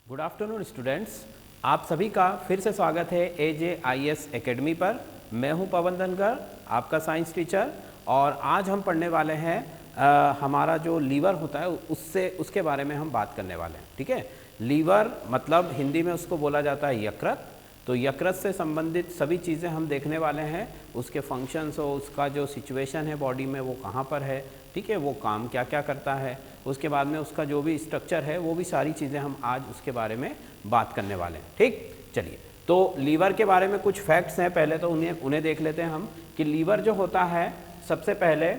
Good afternoon students, आप सभी का फिर से स्वागत है AJIS एकेडमी पर। मैं हूं पवन धनगर, आपका साइंस टीचर। और आज हम पढ़ने वाले हैं हमारा जो लीवर होता है उसके बारे में हम बात करने वाले हैं। ठीक है, लीवर मतलब हिंदी में उसको बोला जाता है यकृत। तो यकृत से संबंधित सभी चीज़ें हम देखने वाले हैं, उसके फंक्शंस हो, उसका जो सिचुएशन है बॉडी में वो कहाँ पर है, ठीक है, वो काम क्या क्या करता है, उसके बाद में उसका जो भी स्ट्रक्चर है वो भी सारी चीज़ें हम आज उसके बारे में बात करने वाले हैं। ठीक, चलिए, तो लीवर के बारे में कुछ फैक्ट्स हैं, पहले तो उन्हें देख लेते हैं हम कि लीवर जो होता है सबसे पहले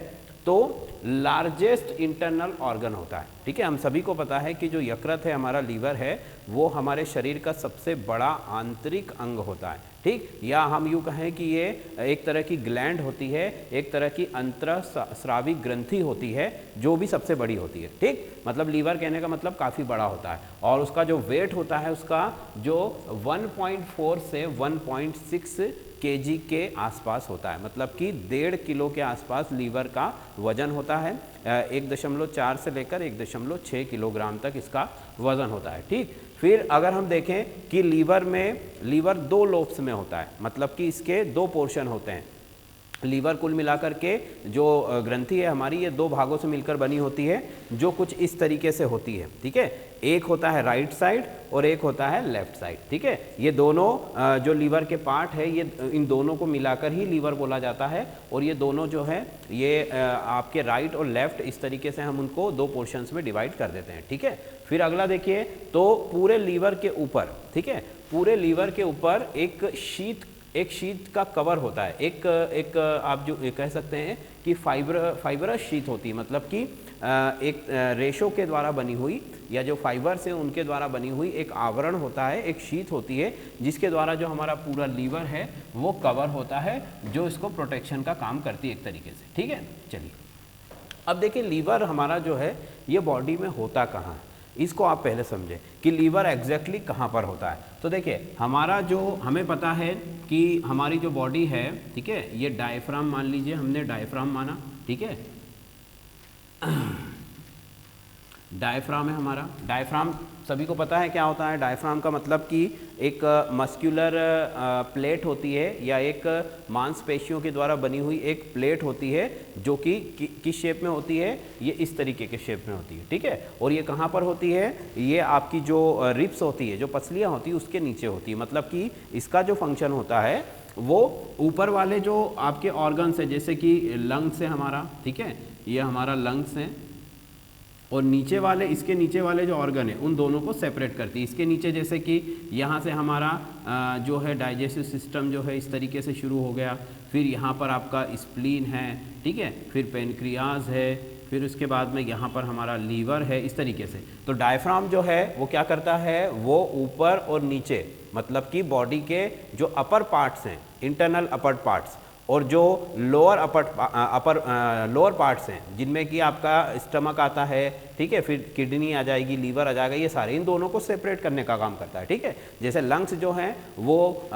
तो लार्जेस्ट इंटरनल ऑर्गन होता है। ठीक है, हम सभी को पता है कि जो यकृत है, हमारा लीवर है, वो हमारे शरीर का सबसे बड़ा आंतरिक अंग होता है। ठीक, या हम यूँ कहें कि ये एक तरह की ग्लैंड होती है, एक तरह की अंतःस्रावी ग्रंथि होती है जो भी सबसे बड़ी होती है। ठीक, मतलब लीवर कहने का मतलब काफ़ी बड़ा होता है और उसका जो वेट होता है उसका जो 1.4 से 1.6 kg के आसपास होता है, मतलब कि 1.5 किलो के आसपास लीवर का वजन होता है। 1.4 से लेकर 1.6 किलोग्राम तक इसका वजन होता है। ठीक, फिर अगर हम देखें कि लीवर 2 लोब्स में होता है, मतलब कि इसके 2 पोर्शन होते हैं। लीवर कुल मिलाकर के जो ग्रंथि है हमारी, ये 2 भागों से मिलकर बनी होती है जो कुछ इस तरीके से होती है। ठीक है, एक होता है राइट साइड और एक होता है लेफ्ट साइड। ठीक है, ये दोनों जो लीवर के पार्ट है, ये इन दोनों को मिलाकर ही लीवर बोला जाता है। और ये दोनों जो है ये आपके राइट और लेफ्ट, इस तरीके से हम उनको 2 पोर्शंस में डिवाइड कर देते हैं। ठीक है, फिर अगला देखिए, तो पूरे लीवर के ऊपर, ठीक है, पूरे लीवर के ऊपर एक शीट का कवर होता है। एक आप जो कह सकते हैं कि फाइबरस शीट होती है, मतलब कि एक रेशों के द्वारा बनी हुई या जो फाइबर से उनके द्वारा बनी हुई एक आवरण होता है, एक शीट होती है जिसके द्वारा जो हमारा पूरा लीवर है वो कवर होता है, जो इसको प्रोटेक्शन का काम करती है एक तरीके से। ठीक है, चलिए अब देखिए लीवर हमारा जो है ये बॉडी में होता कहाँ है, इसको आप पहले समझें कि लीवर एग्जैक्टली कहाँ पर होता है। तो देखिए, हमारा जो हमें पता है कि हमारी जो बॉडी है, ठीक है, ये डायफ्राम मान लीजिए, हमने डायफ्राम माना। ठीक है, डायफ्राम है हमारा। डायफ्राम सभी को पता है क्या होता है। डायफ्राम का मतलब कि एक मस्कुलर प्लेट होती है या एक मांसपेशियों के द्वारा बनी हुई एक प्लेट होती है जो कि किस शेप में होती है, ये इस तरीके के शेप में होती है। ठीक है, और ये कहाँ पर होती है, ये आपकी जो रिब्स होती है, जो पसलियाँ होती है, उसके नीचे होती है। मतलब कि इसका जो फंक्शन होता है वो ऊपर वाले जो आपके ऑर्गन्स है, जैसे कि लंग्स है हमारा, ठीक है, ये हमारा लंग्स है, और नीचे वाले, इसके नीचे वाले जो ऑर्गन है उन दोनों को सेपरेट करती है। इसके नीचे जैसे कि यहाँ से हमारा जो है डाइजेस्टिव सिस्टम जो है इस तरीके से शुरू हो गया, फिर यहाँ पर आपका स्प्लीन है, ठीक है, फिर पेनक्रियाज है, फिर उसके बाद में यहाँ पर हमारा लीवर है, इस तरीके से। तो डायफ्राम जो है वो क्या करता है, वो ऊपर और नीचे, मतलब कि बॉडी के जो अपर पार्ट्स हैं, इंटरनल अपर पार्ट्स, और जो लोअर पार्ट्स हैं, जिनमें कि आपका स्टमक आता है, ठीक है, फिर किडनी आ जाएगी, लीवर आ जाएगा, ये सारे इन दोनों को सेपरेट करने का काम करता है। ठीक है, जैसे लंग्स जो हैं वो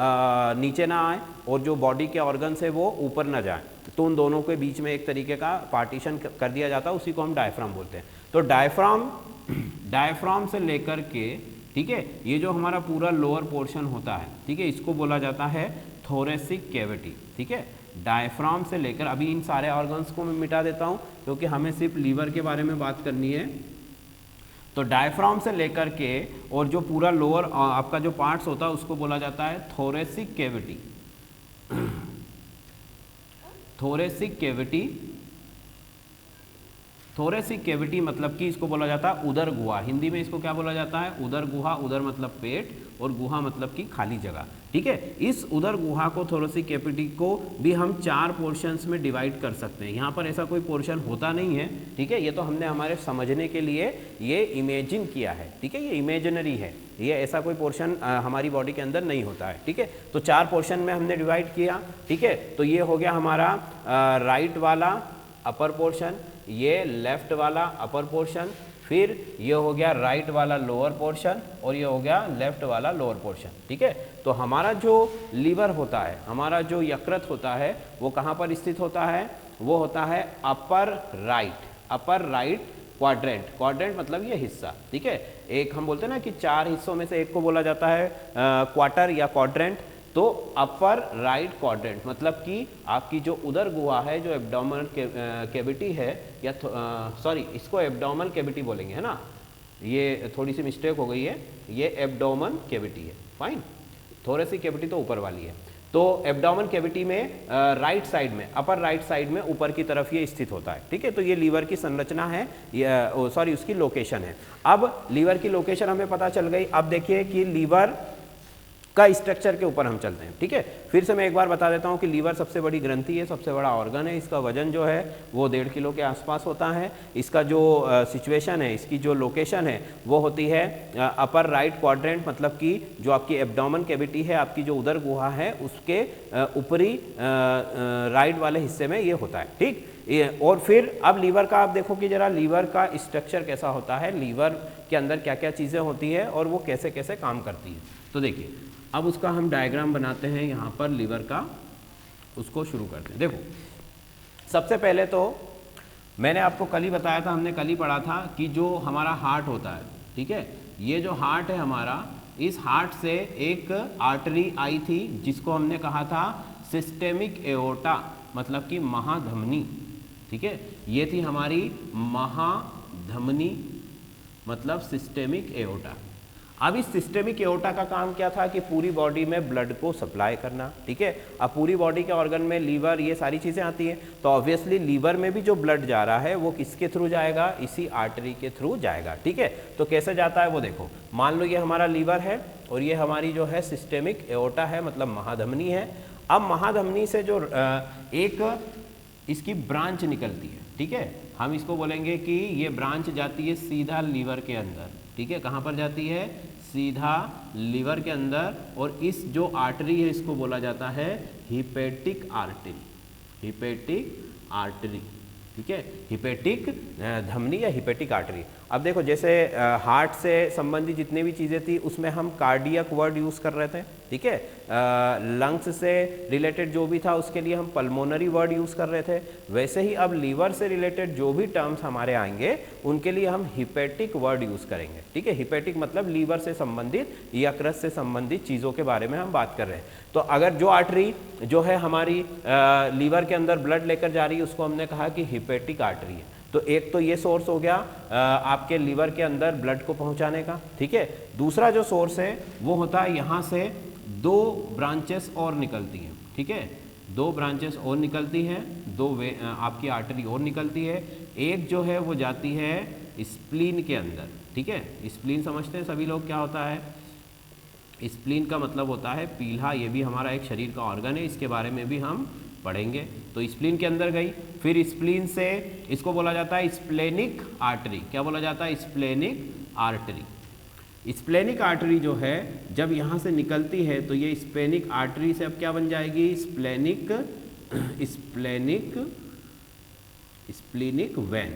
नीचे ना आए और जो बॉडी के ऑर्गन्स है वो ऊपर ना जाए, तो उन दोनों के बीच में एक तरीके का पार्टीशन कर दिया जाता है, उसी को हम डायफ्राम बोलते हैं। तो डायफ्राम से लेकर के, ठीक है, ये जो हमारा पूरा लोअर पोर्शन होता है, ठीक है, इसको बोला जाता है थोरेसिक कैविटी। ठीक है, डायफ्राम से लेकर, अभी इन सारे ऑर्गन्स को मैं मिटा देता हूं क्योंकि हमें सिर्फ लीवर के बारे में बात करनी है। तो डायफ्राम से लेकर के और जो पूरा लोअर आपका जो पार्ट्स होता है उसको बोला जाता है थोरेसिक कैविटी। थोरेसिक कैविटी मतलब कि इसको बोला जाता है उदर गुहा। हिंदी में इसको क्या बोला जाता है, उदर गुहा। उदर मतलब पेट और गुहा मतलब कि खाली जगह। ठीक है, इस उदर गुहा को, थोरेसिक कैविटी को भी हम 4 पोर्शंस में डिवाइड कर सकते हैं। यहाँ पर ऐसा कोई पोर्शन होता नहीं है, ठीक है, ये तो हमने हमारे समझने के लिए ये इमेजिन किया है। ठीक है, ये इमेजिनरी है, ये ऐसा कोई पोर्शन हमारी बॉडी के अंदर नहीं होता है। ठीक है, तो 4 पोर्शन में हमने डिवाइड किया। ठीक है, तो ये हो गया हमारा राइट वाला अपर पोर्शन, ये लेफ्ट वाला अपर पोर्शन, फिर ये हो गया राइट वाला लोअर पोर्शन और ये हो गया लेफ्ट वाला लोअर पोर्शन। ठीक है, तो हमारा जो लीवर होता है, हमारा जो यकृत होता है, वो कहाँ पर स्थित होता है, वो होता है अपर राइट क्वाड्रेंट, क्वाड्रेंट मतलब ये हिस्सा, ठीक है। एक हम बोलते हैं ना कि 4 हिस्सों में से एक को बोला जाता है क्वार्टर या क्वाड्रेंट। तो अपर राइट क्वाड्रेंट मतलब कि आपकी जो उदर गुहा है, जो एब्डोमिनल कैविटी है, या सॉरी इसको एब्डोमिनल कैविटी बोलेंगे, है ना, ये थोड़ी सी मिस्टेक हो गई है, ये एब्डोमेन कैविटी है, फाइन। थोरेसिक कैविटी तो ऊपर वाली है। तो एब्डोमेन कैविटी में राइट साइड में, अपर राइट साइड में ऊपर की तरफ ये स्थित होता है, ठीक है। तो ये लीवर की संरचना है, सॉरी उसकी लोकेशन है। अब लीवर की लोकेशन हमें पता चल गई। अब देखिए कि लीवर का स्ट्रक्चर के ऊपर हम चलते हैं, ठीक है। फिर से मैं एक बार बता देता हूं कि लीवर सबसे बड़ी ग्रंथि है, सबसे बड़ा ऑर्गन है। इसका वजन जो है वो 1.5 किलो के आसपास होता है। इसका जो सिचुएशन है, इसकी जो लोकेशन है वो होती है अपर राइट क्वाड्रेंट, मतलब कि जो आपकी एब्डोमेन कैविटी है, आपकी जो उदर गुहा है, उसके ऊपरी राइट वाले हिस्से में ये होता है, ठीक। और फिर अब लीवर का आप देखो कि जरा लीवर का स्ट्रक्चर कैसा होता है, लीवर के अंदर क्या क्या चीज़ें होती है और वो कैसे कैसे काम करती है। तो देखिए अब उसका हम डायग्राम बनाते हैं यहाँ पर लीवर का, उसको शुरू करते हैं। देखो सबसे पहले तो मैंने आपको कल ही बताया था, हमने कल ही पढ़ा था कि जो हमारा हार्ट होता है, ठीक है, ये जो हार्ट है हमारा, इस हार्ट से एक आर्टरी आई थी जिसको हमने कहा था सिस्टेमिक एओर्टा, मतलब कि महाधमनी, ठीक है। ये थी हमारी महाधमनी, मतलब सिस्टेमिक एओर्टा। अब इस सिस्टेमिक एओर्टा का काम क्या था कि पूरी बॉडी में ब्लड को सप्लाई करना, ठीक है। अब पूरी बॉडी के ऑर्गन में लीवर, ये सारी चीज़ें आती हैं, तो ऑब्वियसली लीवर में भी जो ब्लड जा रहा है वो किसके थ्रू जाएगा, इसी आर्टरी के थ्रू जाएगा, ठीक है। तो कैसे जाता है वो देखो, मान लो ये हमारा लीवर है और ये हमारी जो है सिस्टेमिक एओर्टा है, मतलब महाधमनी है। अब महाधमनी से जो एक इसकी ब्रांच निकलती है, ठीक है, हम इसको बोलेंगे कि ये ब्रांच जाती है सीधा लीवर के अंदर, ठीक है। कहाँ पर जाती है, सीधा लीवर के अंदर। और इस जो आर्टरी है इसको बोला जाता है हिपेटिक आर्टरी, हिपेटिक आर्टरी, ठीक है, हिपेटिक धमनी या हिपेटिक आर्टरी। अब देखो जैसे हार्ट से संबंधित जितनी भी चीज़ें थी उसमें हम कार्डियक वर्ड यूज़ कर रहे थे, ठीक है। लंग्स से रिलेटेड जो भी था उसके लिए हम पल्मोनरी वर्ड यूज़ कर रहे थे। वैसे ही अब लीवर से रिलेटेड जो भी टर्म्स हमारे आएंगे उनके लिए हम हिपेटिक वर्ड यूज़ करेंगे, ठीक है। हिपेटिक मतलब लीवर से संबंधित, यकृत से संबंधित चीज़ों के बारे में हम बात कर रहे हैं। तो अगर जो आर्टरी जो है हमारी लीवर के अंदर ब्लड लेकर जा रही है उसको हमने कहा कि हिपेटिक आर्टरी है। तो एक तो ये सोर्स हो गया आपके लीवर के अंदर ब्लड को पहुंचाने का, ठीक है। दूसरा जो सोर्स है वो होता है यहाँ से 2 ब्रांचेस और निकलती हैं, ठीक है, 2 ब्रांचेस और निकलती हैं, 2 आपकी आर्टरी और निकलती है। एक जो है वो जाती है स्प्लीन के अंदर, ठीक है। स्प्लीन समझते हैं सभी लोग क्या होता है, स्प्लीन का मतलब होता है पीला, ये भी हमारा एक शरीर का ऑर्गन है, इसके बारे में भी हम पढ़ेंगे। तो स्प्लीन के अंदर गई, फिर स्प्लीन से इसको बोला जाता है स्प्लेनिक आर्टरी। क्या बोला जाता है, स्प्लेनिक आर्टरी। स्प्लेनिक आर्टरी जो है जब यहाँ से निकलती है तो ये स्प्लेनिक आर्टरी से अब क्या बन जाएगी, स्प्लेनिक स्प्लीनिक वेन,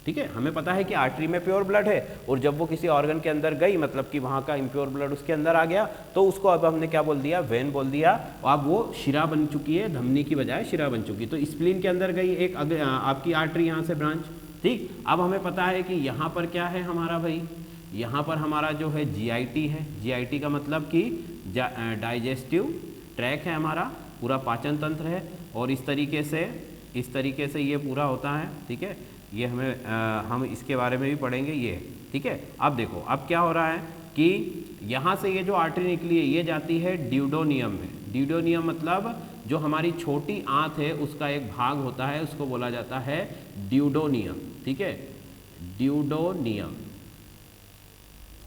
ठीक है। हमें पता है कि आर्टरी में प्योर ब्लड है और जब वो किसी ऑर्गन के अंदर गई, मतलब कि वहाँ का इम्प्योर ब्लड उसके अंदर आ गया, तो उसको अब हमने क्या बोल दिया, वेन बोल दिया। अब वो शिरा बन चुकी है, धमनी की बजाय शिरा बन चुकी है। तो स्प्लीन के अंदर गई एक आपकी आर्टरी, यहाँ से ब्रांच, ठीक। अब हमें पता है कि यहाँ पर क्या है हमारा भाई, यहाँ पर हमारा जो है GIT है। GIT का मतलब कि डाइजेस्टिव ट्रैक है, हमारा पूरा पाचन तंत्र है। और इस तरीके से ये पूरा होता है, ठीक है। ये हम इसके बारे में भी पढ़ेंगे ये, ठीक है। अब देखो अब क्या हो रहा है कि यहाँ से ये जो आर्टरी निकली है ये जाती है ड्यूडोनियम में। ड्यूडोनियम मतलब जो हमारी छोटी आंत है उसका एक भाग होता है, उसको बोला जाता है ड्यूडोनियम, ठीक है।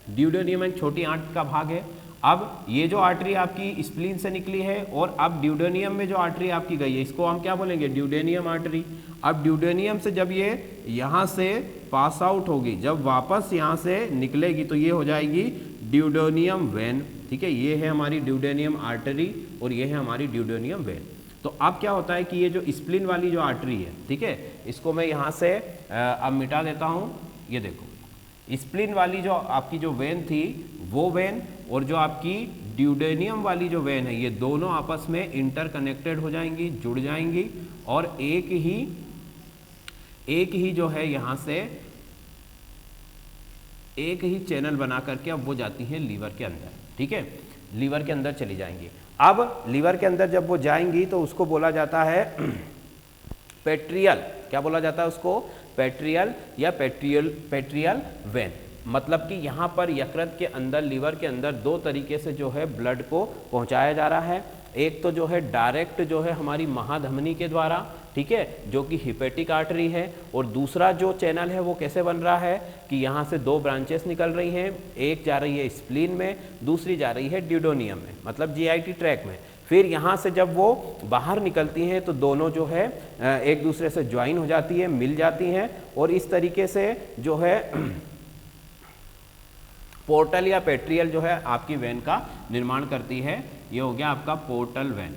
ड्यूडोनियम एक छोटी आंत का भाग है। अब ये जो आर्टरी आपकी स्प्लीन से निकली है और अब ड्यूडेनियम में जो आर्टरी आपकी गई है इसको हम क्या बोलेंगे, ड्यूडेनियम आर्टरी। अब ड्यूडेनियम से जब ये यहाँ से पास आउट होगी, जब वापस यहाँ से निकलेगी तो ये हो जाएगी ड्यूडेनियम वेन, ठीक है। ये है हमारी ड्यूडेनियम आर्टरी और ये है हमारी ड्यूडेनियम वेन। तो अब क्या होता है कि ये जो स्प्लीन वाली जो आर्टरी है, ठीक है, इसको मैं यहाँ से अब मिटा देता हूँ। ये देखो स्प्लीन वाली जो आपकी जो वेन थी वो वेन और जो आपकी ड्यूडेनियम वाली जो वेन है, ये दोनों आपस में इंटरकनेक्टेड हो जाएंगी, जुड़ जाएंगी और एक ही जो है यहाँ से एक ही चैनल बना करके अब वो जाती हैं लीवर के अंदर, ठीक है, लीवर के अंदर चली जाएंगी। अब लीवर के अंदर जब वो जाएंगी तो उसको बोला जाता है पेट्रियल, क्या बोला जाता है उसको, पेट्रियल या पेट्रियल वेन। मतलब कि यहाँ पर यकृत के अंदर, लीवर के अंदर दो तरीके से जो है ब्लड को पहुँचाया जा रहा है। एक तो जो है डायरेक्ट जो है हमारी महाधमनी के द्वारा, ठीक है, जो कि हिपेटिक आर्टरी है, और दूसरा जो चैनल है वो कैसे बन रहा है कि यहाँ से दो ब्रांचेस निकल रही हैं, एक जा रही है स्प्लीन में, दूसरी जा रही है ड्यूडोनियम में, मतलब जीआईटी ट्रैक में। फिर यहाँ से जब वो बाहर निकलती हैं तो दोनों जो है एक दूसरे से ज्वाइन हो जाती है, मिल जाती हैं, और इस तरीके से जो है पोर्टल या पेट्रियल जो है आपकी वेन का निर्माण करती है। ये हो गया आपका पोर्टल वेन,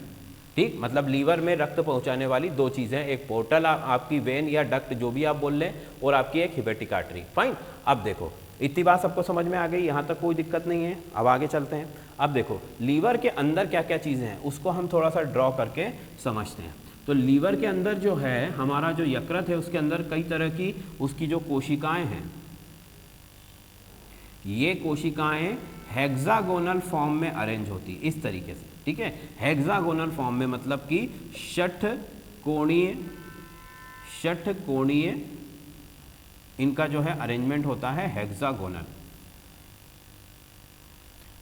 ठीक, मतलब लीवर में रक्त पहुंचाने वाली दो चीज़ें, एक पोर्टल आपकी वेन या डक्ट जो भी आप बोल लें, और आपकी एक हिपेटिक आर्टरी। फाइन, अब देखो इतनी बात सबको समझ में आ गई, यहाँ तक कोई दिक्कत नहीं है। अब आगे चलते हैं। अब देखो लीवर के अंदर क्या क्या चीज़ें हैं उसको हम थोड़ा सा ड्रॉ करके समझते हैं। तो लीवर के अंदर जो है हमारा जो यकृत है उसके अंदर कई तरह की उसकी जो कोशिकाएं हैं, ये कोशिकाएं हेक्सागोनल फॉर्म में अरेंज होती इस तरीके से, ठीक है, हेक्सागोनल फॉर्म में, मतलब कि षटकोणीय इनका जो है अरेंजमेंट होता है हेक्सागोनल।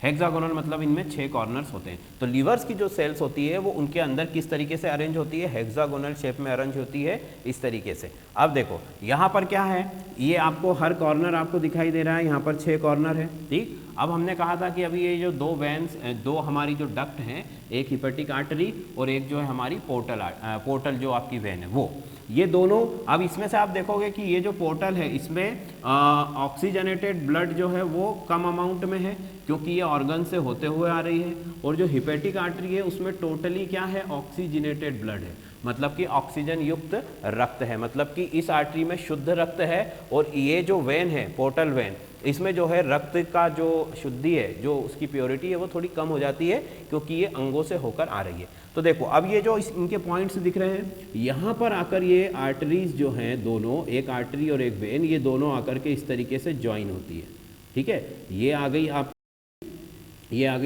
हेक्सागोनल मतलब इनमें 6 कॉर्नर्स होते हैं। तो लीवर्स की जो सेल्स होती है वो उनके अंदर किस तरीके से अरेंज होती है, हेक्सागोनल शेप में अरेंज होती है इस तरीके से। अब देखो यहाँ पर क्या है, ये आपको हर कॉर्नर आपको दिखाई दे रहा है, यहाँ पर 6 कॉर्नर है, ठीक। अब हमने कहा था कि अभी ये जो दो वेन्स, दो हमारी जो डक्ट हैं, एक हिपेटिक आर्टरी और एक जो है हमारी पोर्टल जो आपकी वेन है वो, ये दोनों, अब इसमें से आप देखोगे कि ये जो पोर्टल है इसमें ऑक्सीजनेटेड ब्लड जो है वो कम अमाउंट में है क्योंकि ये ऑर्गन से होते हुए आ रही है, और जो हिपेटिक आर्टरी है उसमें टोटली क्या है, ऑक्सीजनेटेड ब्लड है, मतलब कि ऑक्सीजन युक्त रक्त है, मतलब कि इस आर्टरी में शुद्ध रक्त है। और ये जो वेन है पोर्टल वेन, इसमें जो है रक्त का जो शुद्धि है, जो उसकी प्योरिटी है वो थोड़ी कम हो जाती है क्योंकि ये अंगों से होकर आ रही है। तो देखो अब ये जो इनके पॉइंट्स दिख रहे हैं, यहाँ पर आकर ये आर्टरीज जो हैं दोनों, एक आर्टरी और एक वेन, ये दोनों आकर के इस तरीके से ज्वाइन होती है, ठीक है। ये आ गई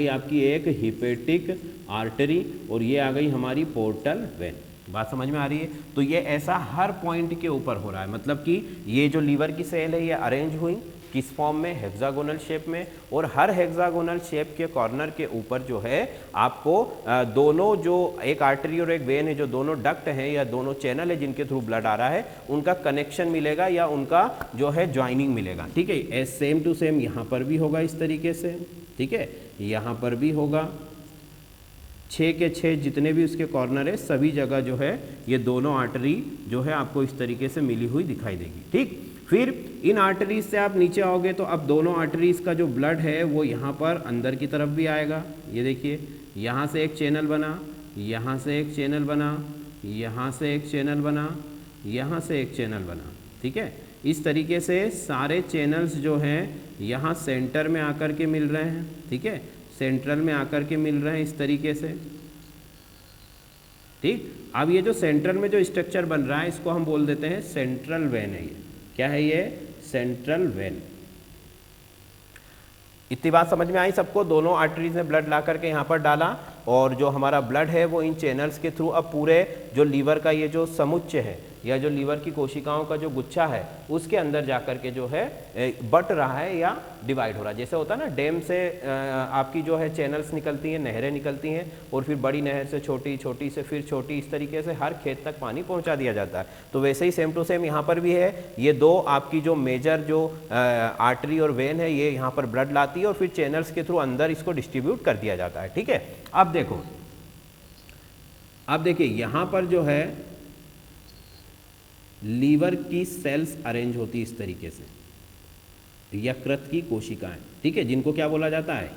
आपकी एक हिपेटिक आर्टरी और ये आ गई हमारी पोर्टल वेन। बात समझ में आ रही है? तो ये ऐसा हर पॉइंट के ऊपर हो रहा है, मतलब कि ये जो लीवर की सेल है ये अरेंज हुई किस फॉर्म में, हेक्सागोनल शेप में, और हर हेक्सागोनल शेप के कॉर्नर के ऊपर जो है आपको दोनों, जो एक आर्टरी और एक वेन है, जो दोनों डक्ट हैं या दोनों चैनल है जिनके थ्रू ब्लड आ रहा है, उनका कनेक्शन मिलेगा या उनका जो है ज्वाइनिंग मिलेगा, ठीक है। सेम टू सेम यहाँ पर भी होगा इस तरीके से, ठीक है, यहाँ पर भी होगा। 6 के 6 जितने भी उसके कॉर्नर है सभी जगह जो है ये दोनों आर्टरी जो है आपको इस तरीके से मिली हुई दिखाई देगी, ठीक। फिर इन आर्टरीज से आप नीचे आओगे तो अब दोनों आर्टरीज का जो ब्लड है वो यहाँ पर अंदर की तरफ भी आएगा। ये देखिए यहाँ से एक चैनल बना, यहाँ से एक चैनल बना, यहाँ से एक चैनल बना, यहाँ से एक चैनल बना, ठीक है। इस तरीके से सारे चैनल्स जो हैं यहाँ सेंटर में आकर के मिल रहे हैं, ठीक है, सेंट्रल में आकर के मिल रहे हैं इस तरीके से, ठीक। अब ये जो सेंट्रल में जो स्ट्रक्चर बन रहा है इसको हम बोल देते हैं सेंट्रल वेन है। ये क्या है, ये सेंट्रल वेन। इतनी बात समझ में आई सबको? दोनों आर्टरीज ने ब्लड ला करके यहाँ पर डाला और जो हमारा ब्लड है वो इन चैनल्स के थ्रू अब पूरे जो लीवर का ये जो समुच्चय है या जो लीवर की कोशिकाओं का जो गुच्छा है उसके अंदर जाकर के जो है बट रहा है या डिवाइड हो रहा है। जैसे होता है ना, डैम से आपकी जो है चैनल्स निकलती हैं, नहरें निकलती हैं और फिर बड़ी नहर से छोटी, छोटी से फिर छोटी, इस तरीके से हर खेत तक पानी पहुंचा दिया जाता है। तो वैसे ही सेम टू सेम यहाँ पर भी है। ये दो आपकी जो मेजर जो आर्टरी और वेन है ये यहाँ पर ब्लड लाती है और फिर चैनल्स के थ्रू अंदर इसको डिस्ट्रीब्यूट कर दिया जाता है, ठीक है। अब देखो, अब देखिए यहाँ पर जो है लीवर की सेल्स अरेंज होती है इस तरीके से, यकृत की कोशिकाएं, ठीक है, जिनको क्या बोला जाता है,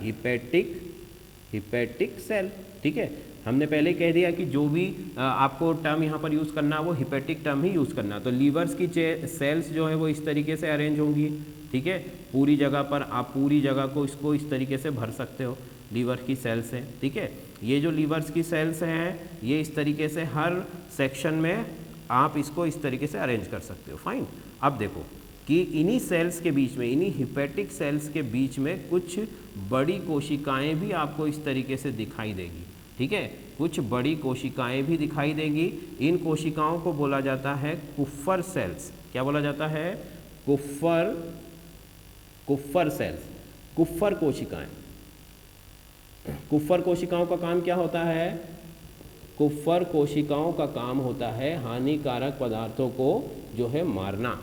हिपेटिक सेल, ठीक है। हमने पहले कह दिया कि जो भी आपको टर्म यहाँ पर यूज़ करना वो हिपेटिक टर्म ही यूज़ करना। तो लीवर्स की सेल्स जो है वो इस तरीके से अरेंज होंगी, ठीक है। पूरी जगह पर आप पूरी जगह को इसको इस तरीके से भर सकते हो लीवर की सेल से, ठीक है। ये जो लीवर्स की सेल्स हैं ये इस तरीके से हर सेक्शन में आप इसको इस तरीके से अरेंज कर सकते हो। फाइन। अब देखो कि इन्हीं सेल्स के बीच में, इन्हीं हिपैटिक सेल्स के बीच में कुछ बड़ी कोशिकाएं भी आपको इस तरीके से दिखाई देगी, ठीक है, कुछ बड़ी कोशिकाएं भी दिखाई देंगी। इन कोशिकाओं को बोला जाता है कुफ्फर सेल्स। क्या बोला जाता है? कुफ्फर सेल्स, कुफ्फर कोशिकाएं। कुफ्फर कोशिकाओं का काम क्या होता है? कुफ्फर कोशिकाओं का काम होता है हानिकारक पदार्थों को जो है मारना,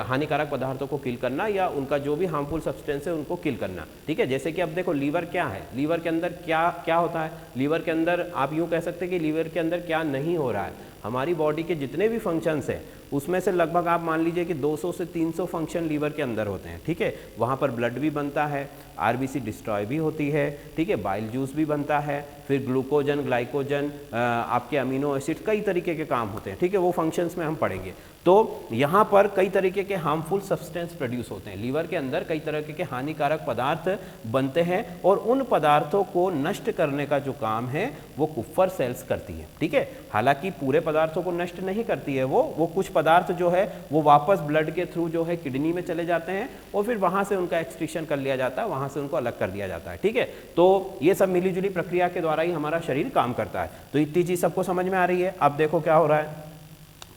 हानिकारक पदार्थों को किल करना, या उनका जो भी हार्मफुल सब्सटेंस है उनको किल करना, ठीक है। जैसे कि अब देखो लीवर क्या है, लीवर के अंदर क्या क्या होता है? लीवर के अंदर आप यूँ कह सकते हैं कि लीवर के अंदर क्या नहीं हो रहा है, हमारी बॉडी के जितने भी फंक्शंस हैं उसमें से लगभग आप मान लीजिए कि 200 से 300 फंक्शन लीवर के अंदर होते हैं, ठीक है। वहाँ पर ब्लड भी बनता है, आरबीसी डिस्ट्रॉय भी होती है, ठीक है, बाइल जूस भी बनता है, फिर ग्लूकोजन, ग्लाइकोजन, आपके अमीनो एसिड, कई तरीके के काम होते हैं, ठीक है, वो फंक्शंस में हम पढ़ेंगे। तो यहाँ पर कई तरीके के हार्मफुल सब्सटेंस प्रोड्यूस होते हैं, लीवर के अंदर कई तरह के हानिकारक पदार्थ बनते हैं, और उन पदार्थों को नष्ट करने का जो काम है वो कुफ्फर सेल्स करती है, ठीक है। हालांकि पूरे पदार्थों को नष्ट नहीं करती है वो कुछ पदार्थ जो है वो वापस ब्लड के थ्रू जो है किडनी में चले जाते हैं, और फिर वहाँ से उनका एक्सट्रीशन कर लिया जाता है, वहाँ से उनको अलग कर दिया जाता है, ठीक है। तो ये सब मिलीजुली प्रक्रिया के द्वारा ही हमारा शरीर काम करता है। तो इतनी चीज़ सबको समझ में आ रही है। अब देखो क्या हो रहा है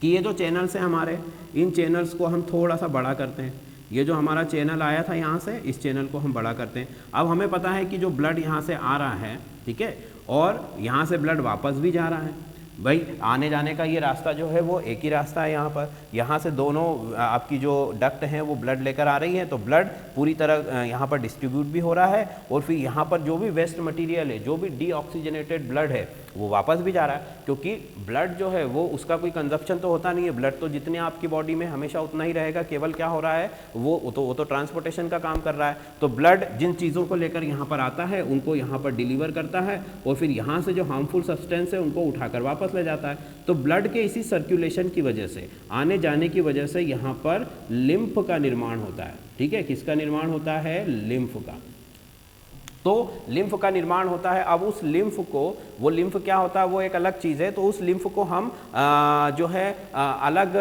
कि ये जो चैनल्स हैं हमारे, इन चैनल्स को हम थोड़ा सा बड़ा करते हैं। ये जो हमारा चैनल आया था यहाँ से, इस चैनल को हम बड़ा करते हैं। अब हमें पता है कि जो ब्लड यहाँ से आ रहा है, ठीक है, और यहाँ से ब्लड वापस भी जा रहा है। भाई आने जाने का ये रास्ता जो है वो एक ही रास्ता है। यहाँ से दोनों आपकी जो डक्ट हैं वो ब्लड लेकर आ रही है, तो ब्लड पूरी तरह यहाँ पर डिस्ट्रीब्यूट भी हो रहा है, और फिर यहाँ पर जो भी वेस्ट मटेरियल है, जो भी डीऑक्सीजनेटेड ब्लड है वो वापस भी जा रहा है, क्योंकि ब्लड जो है वो उसका कोई कंजप्शन तो होता नहीं है। ब्लड तो जितने आपकी बॉडी में हमेशा उतना ही रहेगा, केवल क्या हो रहा है वो तो ट्रांसपोर्टेशन का काम कर रहा है। तो ब्लड जिन चीज़ों को लेकर यहाँ पर आता है उनको यहाँ पर डिलीवर करता है, और फिर यहाँ से जो हार्मफुल सब्सटेंस है उनको उठाकर वापस ले जाता है। तो ब्लड के इसी सर्कुलेशन की वजह से, आने जाने की वजह से यहाँ पर लिम्फ का निर्माण होता है, ठीक है। किसका निर्माण होता है? लिम्फ का। तो लिम्फ का निर्माण होता है। अब उस लिम्फ को, वो लिम्फ क्या होता है, वो एक अलग चीज़ है। तो उस लिम्फ को हम जो है अलग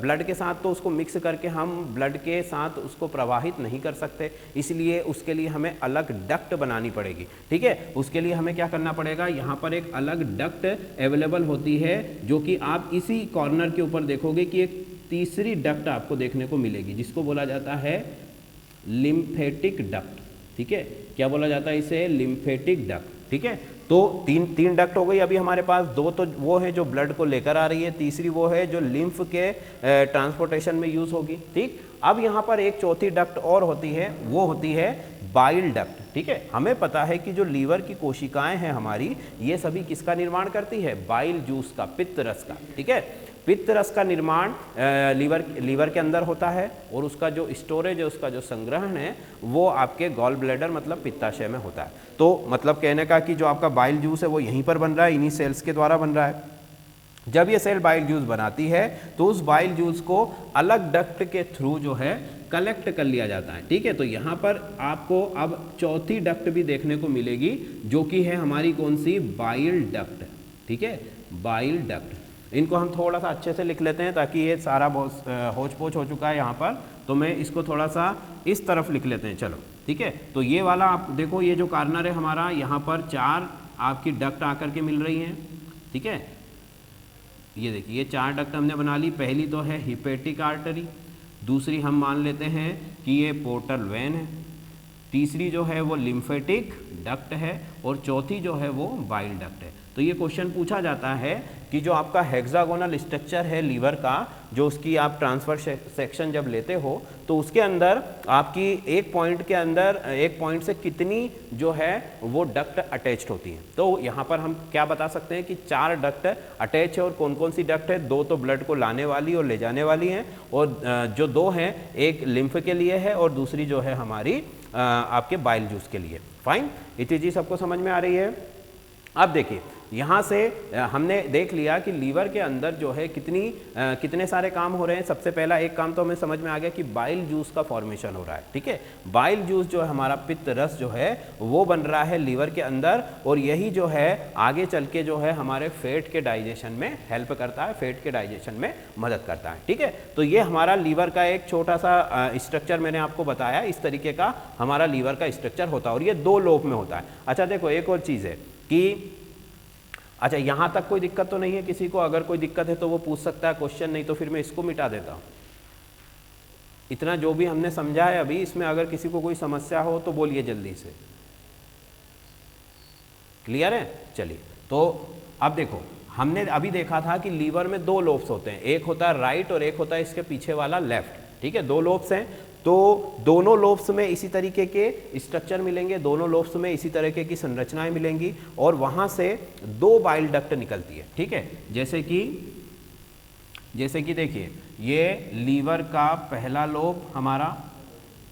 ब्लड के साथ तो उसको मिक्स करके हम ब्लड के साथ उसको प्रवाहित नहीं कर सकते, इसलिए उसके लिए हमें अलग डक्ट बनानी पड़ेगी, ठीक है। उसके लिए हमें क्या करना पड़ेगा, यहाँ पर एक अलग डक्ट अवेलेबल होती है, जो कि आप इसी कॉर्नर के ऊपर देखोगे कि एक तीसरी डक्ट आपको देखने को मिलेगी, जिसको बोला जाता है लिम्फेटिक डक्ट, ठीक है। क्या बोला जाता है इसे? लिम्फेटिक डक्ट, ठीक है। तो तीन डक्ट हो गई अभी हमारे पास। दो तो वो है जो ब्लड को लेकर आ रही है, तीसरी वो है जो लिम्फ के ट्रांसपोर्टेशन में यूज होगी, ठीक। अब यहाँ पर एक चौथी डक्ट और होती है, वो होती है बाइल डक्ट, ठीक है। हमें पता है कि जो लीवर की कोशिकाएं हैं हमारी, ये सभी किसका निर्माण करती है? बाइल जूस का, पित्त रस का, ठीक है। पित्त रस का निर्माण लीवर के अंदर होता है, और उसका जो स्टोरेज है, उसका जो संग्रहण है, वो आपके गॉल ब्लैडर मतलब पित्ताशय में होता है। तो मतलब कहने का कि जो आपका बाइल जूस है वो यहीं पर बन रहा है, इन्हीं सेल्स के द्वारा बन रहा है। जब ये सेल बाइल जूस बनाती है तो उस बाइल जूस को अलग डक्ट के थ्रू जो है कलेक्ट कर लिया जाता है, ठीक है। तो यहाँ पर आपको अब चौथी डक्ट भी देखने को मिलेगी, जो कि है हमारी कौन सी? बाइल डक्ट, ठीक है, बाइल डक्ट। इनको हम थोड़ा सा अच्छे से लिख लेते हैं, ताकि ये सारा बहुत होच पोच हो चुका है यहाँ पर, तो मैं इसको थोड़ा सा इस तरफ लिख लेते हैं, चलो, ठीक है। तो ये वाला आप देखो, ये जो कॉर्नर है हमारा, यहाँ पर 4 आपकी डक्ट आकर के मिल रही हैं, ठीक है। ये देखिए, ये 4 डक्ट हमने बना ली। पहली तो है हिपेटिक आर्टरी, दूसरी हम मान लेते हैं कि ये पोर्टल वेन है, तीसरी जो है वो लिम्फेटिक डक्ट है, और चौथी जो है वो बाइल डक्ट है। तो ये क्वेश्चन पूछा जाता है कि जो आपका हेक्सागोनल स्ट्रक्चर है लीवर का, जो उसकी आप ट्रांसफर सेक्शन जब लेते हो, तो उसके अंदर आपकी एक पॉइंट के अंदर, एक पॉइंट से कितनी जो है वो डक्ट अटैच्ड होती हैं। तो यहाँ पर हम क्या बता सकते हैं कि 4 डक्ट अटैच है, और कौन कौन सी डक्ट है? 2 तो ब्लड को लाने वाली और ले जाने वाली हैं, और जो 2 हैं, एक लिम्फ के लिए है और दूसरी जो है हमारी आपके बाइल जूस के लिए। फाइन, इतनी चीज़ सबको समझ में आ रही है। अब देखिए यहाँ से हमने देख लिया कि लीवर के अंदर जो है कितने सारे काम हो रहे हैं। सबसे पहला एक काम तो हमें समझ में आ गया कि बाइल जूस का फॉर्मेशन हो रहा है, ठीक है। बाइल जूस जो है हमारा पित्त रस जो है वो बन रहा है लीवर के अंदर, और यही जो है आगे चल के जो है हमारे फैट के डाइजेशन में हेल्प करता है, फैट के डाइजेशन में मदद करता है, ठीक है। तो ये हमारा लीवर का एक छोटा सा स्ट्रक्चर मैंने आपको बताया, इस तरीके का हमारा लीवर का स्ट्रक्चर होता है, और ये 2 लोब में होता है। अच्छा देखो एक और चीज़ है कि अच्छा यहाँ तक कोई दिक्कत तो नहीं है किसी को? अगर कोई दिक्कत है तो वो पूछ सकता है क्वेश्चन, नहीं तो फिर मैं इसको मिटा देता हूँ। इतना जो भी हमने समझा है अभी, इसमें अगर किसी को कोई समस्या हो तो बोलिए जल्दी से। क्लियर है? चलिए, तो अब देखो हमने अभी देखा था कि लीवर में 2 लोब्स होते हैं, एक होता है राइट और एक होता है इसके पीछे वाला लेफ्ट, ठीक है। 2 लोब्स हैं, तो दोनों लोब्स में इसी तरीके के स्ट्रक्चर मिलेंगे, दोनों लोब्स में इसी तरीके की संरचनाएं मिलेंगी, और वहां से 2 बाइल डक्ट निकलती है, ठीक है। जैसे कि देखिए ये लीवर का पहला लोब हमारा,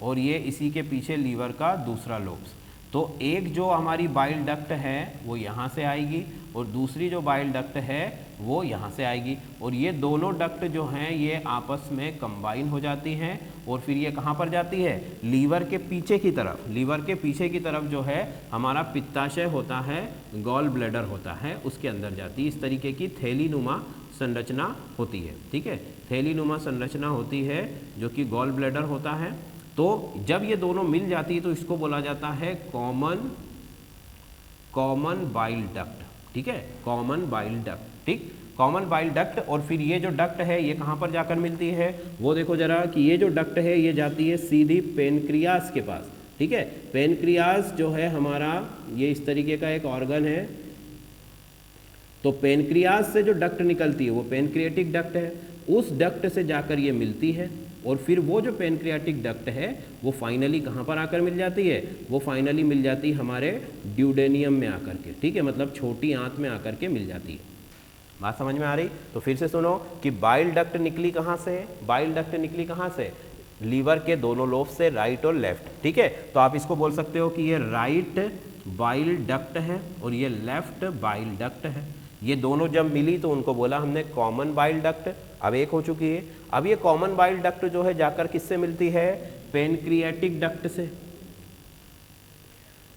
और ये इसी के पीछे लीवर का दूसरा लोब्स। तो एक जो हमारी बाइल डक्ट है वो यहाँ से आएगी, और दूसरी जो बाइल डक्ट है वो यहाँ से आएगी, और ये दोनों डक्ट जो हैं ये आपस में कंबाइन हो जाती हैं, और फिर ये कहाँ पर जाती है? लीवर के पीछे की तरफ। लीवर के पीछे की तरफ जो है हमारा पित्ताशय होता है, गॉल ब्लैडर होता है, उसके अंदर जाती है। इस तरीके की थैलीनुमा संरचना होती है, ठीक है। थैलीनुमा संरचना होती है जो कि गॉल ब्लैडर होता है। तो जब ये दोनों मिल जाती है तो इसको बोला जाता है कॉमन बाइल डक्ट, ठीक है, कॉमन बाइल डक्ट, ठीक, कॉमन बाइल डक्ट। और फिर ये जो डक्ट है ये कहाँ पर जाकर मिलती है? वो देखो जरा कि ये जो डक्ट है ये जाती है सीधी पेनक्रियास के पास, ठीक है। पेनक्रियास जो है हमारा ये इस तरीके का एक ऑर्गन है, तो पेनक्रियास से जो डक्ट निकलती है वो पेनक्रिएटिक डक्ट है, उस डक्ट से जाकर ये मिलती है, और फिर वो जो पेनक्रियाटिक डक्ट है वो फाइनली कहाँ पर आकर मिल जाती है? वो फाइनली मिल जाती है हमारे ड्यूडेनियम में आकर के, ठीक है, मतलब छोटी आंत में आकर के मिल जाती है। बात समझ में आ रही? तो फिर से सुनो कि बाइल डक्ट निकली कहाँ से? बाइल डक्ट निकली कहाँ से? लीवर के दोनों लोब से, राइट और लेफ्ट, ठीक है। तो आप इसको बोल सकते हो कि ये राइट बाइल डक्ट है और ये लेफ्ट बाइल डक्ट है। ये दोनों जब मिली तो उनको बोला हमने कॉमन बाइल डक्ट। अब एक हो चुकी है। अब ये कॉमन बाइल डक्ट जो है जाकर किससे मिलती है? पेनक्रिएटिक डक्ट से।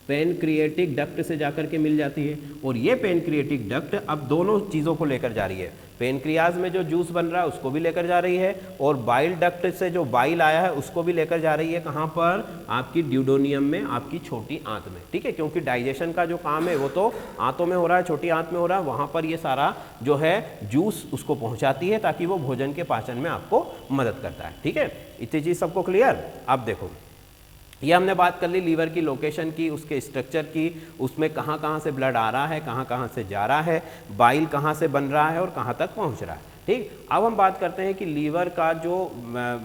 पेनक्रिएटिक डक्ट से जाकर के मिल जाती है, और ये पेनक्रिएटिक डक्ट अब दोनों चीज़ों को लेकर जा रही है। पेनक्रियाज में जो जूस बन रहा है उसको भी लेकर जा रही है, और बाइल डक्ट से जो बाइल आया है उसको भी लेकर जा रही है। कहाँ पर? आपकी ड्यूडेनियम में, आपकी छोटी आंत में, ठीक है, क्योंकि डाइजेशन का जो काम है वो तो आंतों में हो रहा है, छोटी आंत में हो रहा है। वहाँ पर ये सारा जो है जूस उसको पहुँचाती है ताकि वो भोजन के पाचन में आपको मदद करता है, ठीक है। इतनी चीज़ सबको क्लियर? अब देखो ये हमने बात कर ली लीवर की लोकेशन की, उसके स्ट्रक्चर की, उसमें कहाँ कहाँ से ब्लड आ रहा है, कहाँ कहाँ से जा रहा है, बाइल कहाँ से बन रहा है और कहाँ तक पहुँच रहा है, ठीक। अब हम बात करते हैं कि लीवर का जो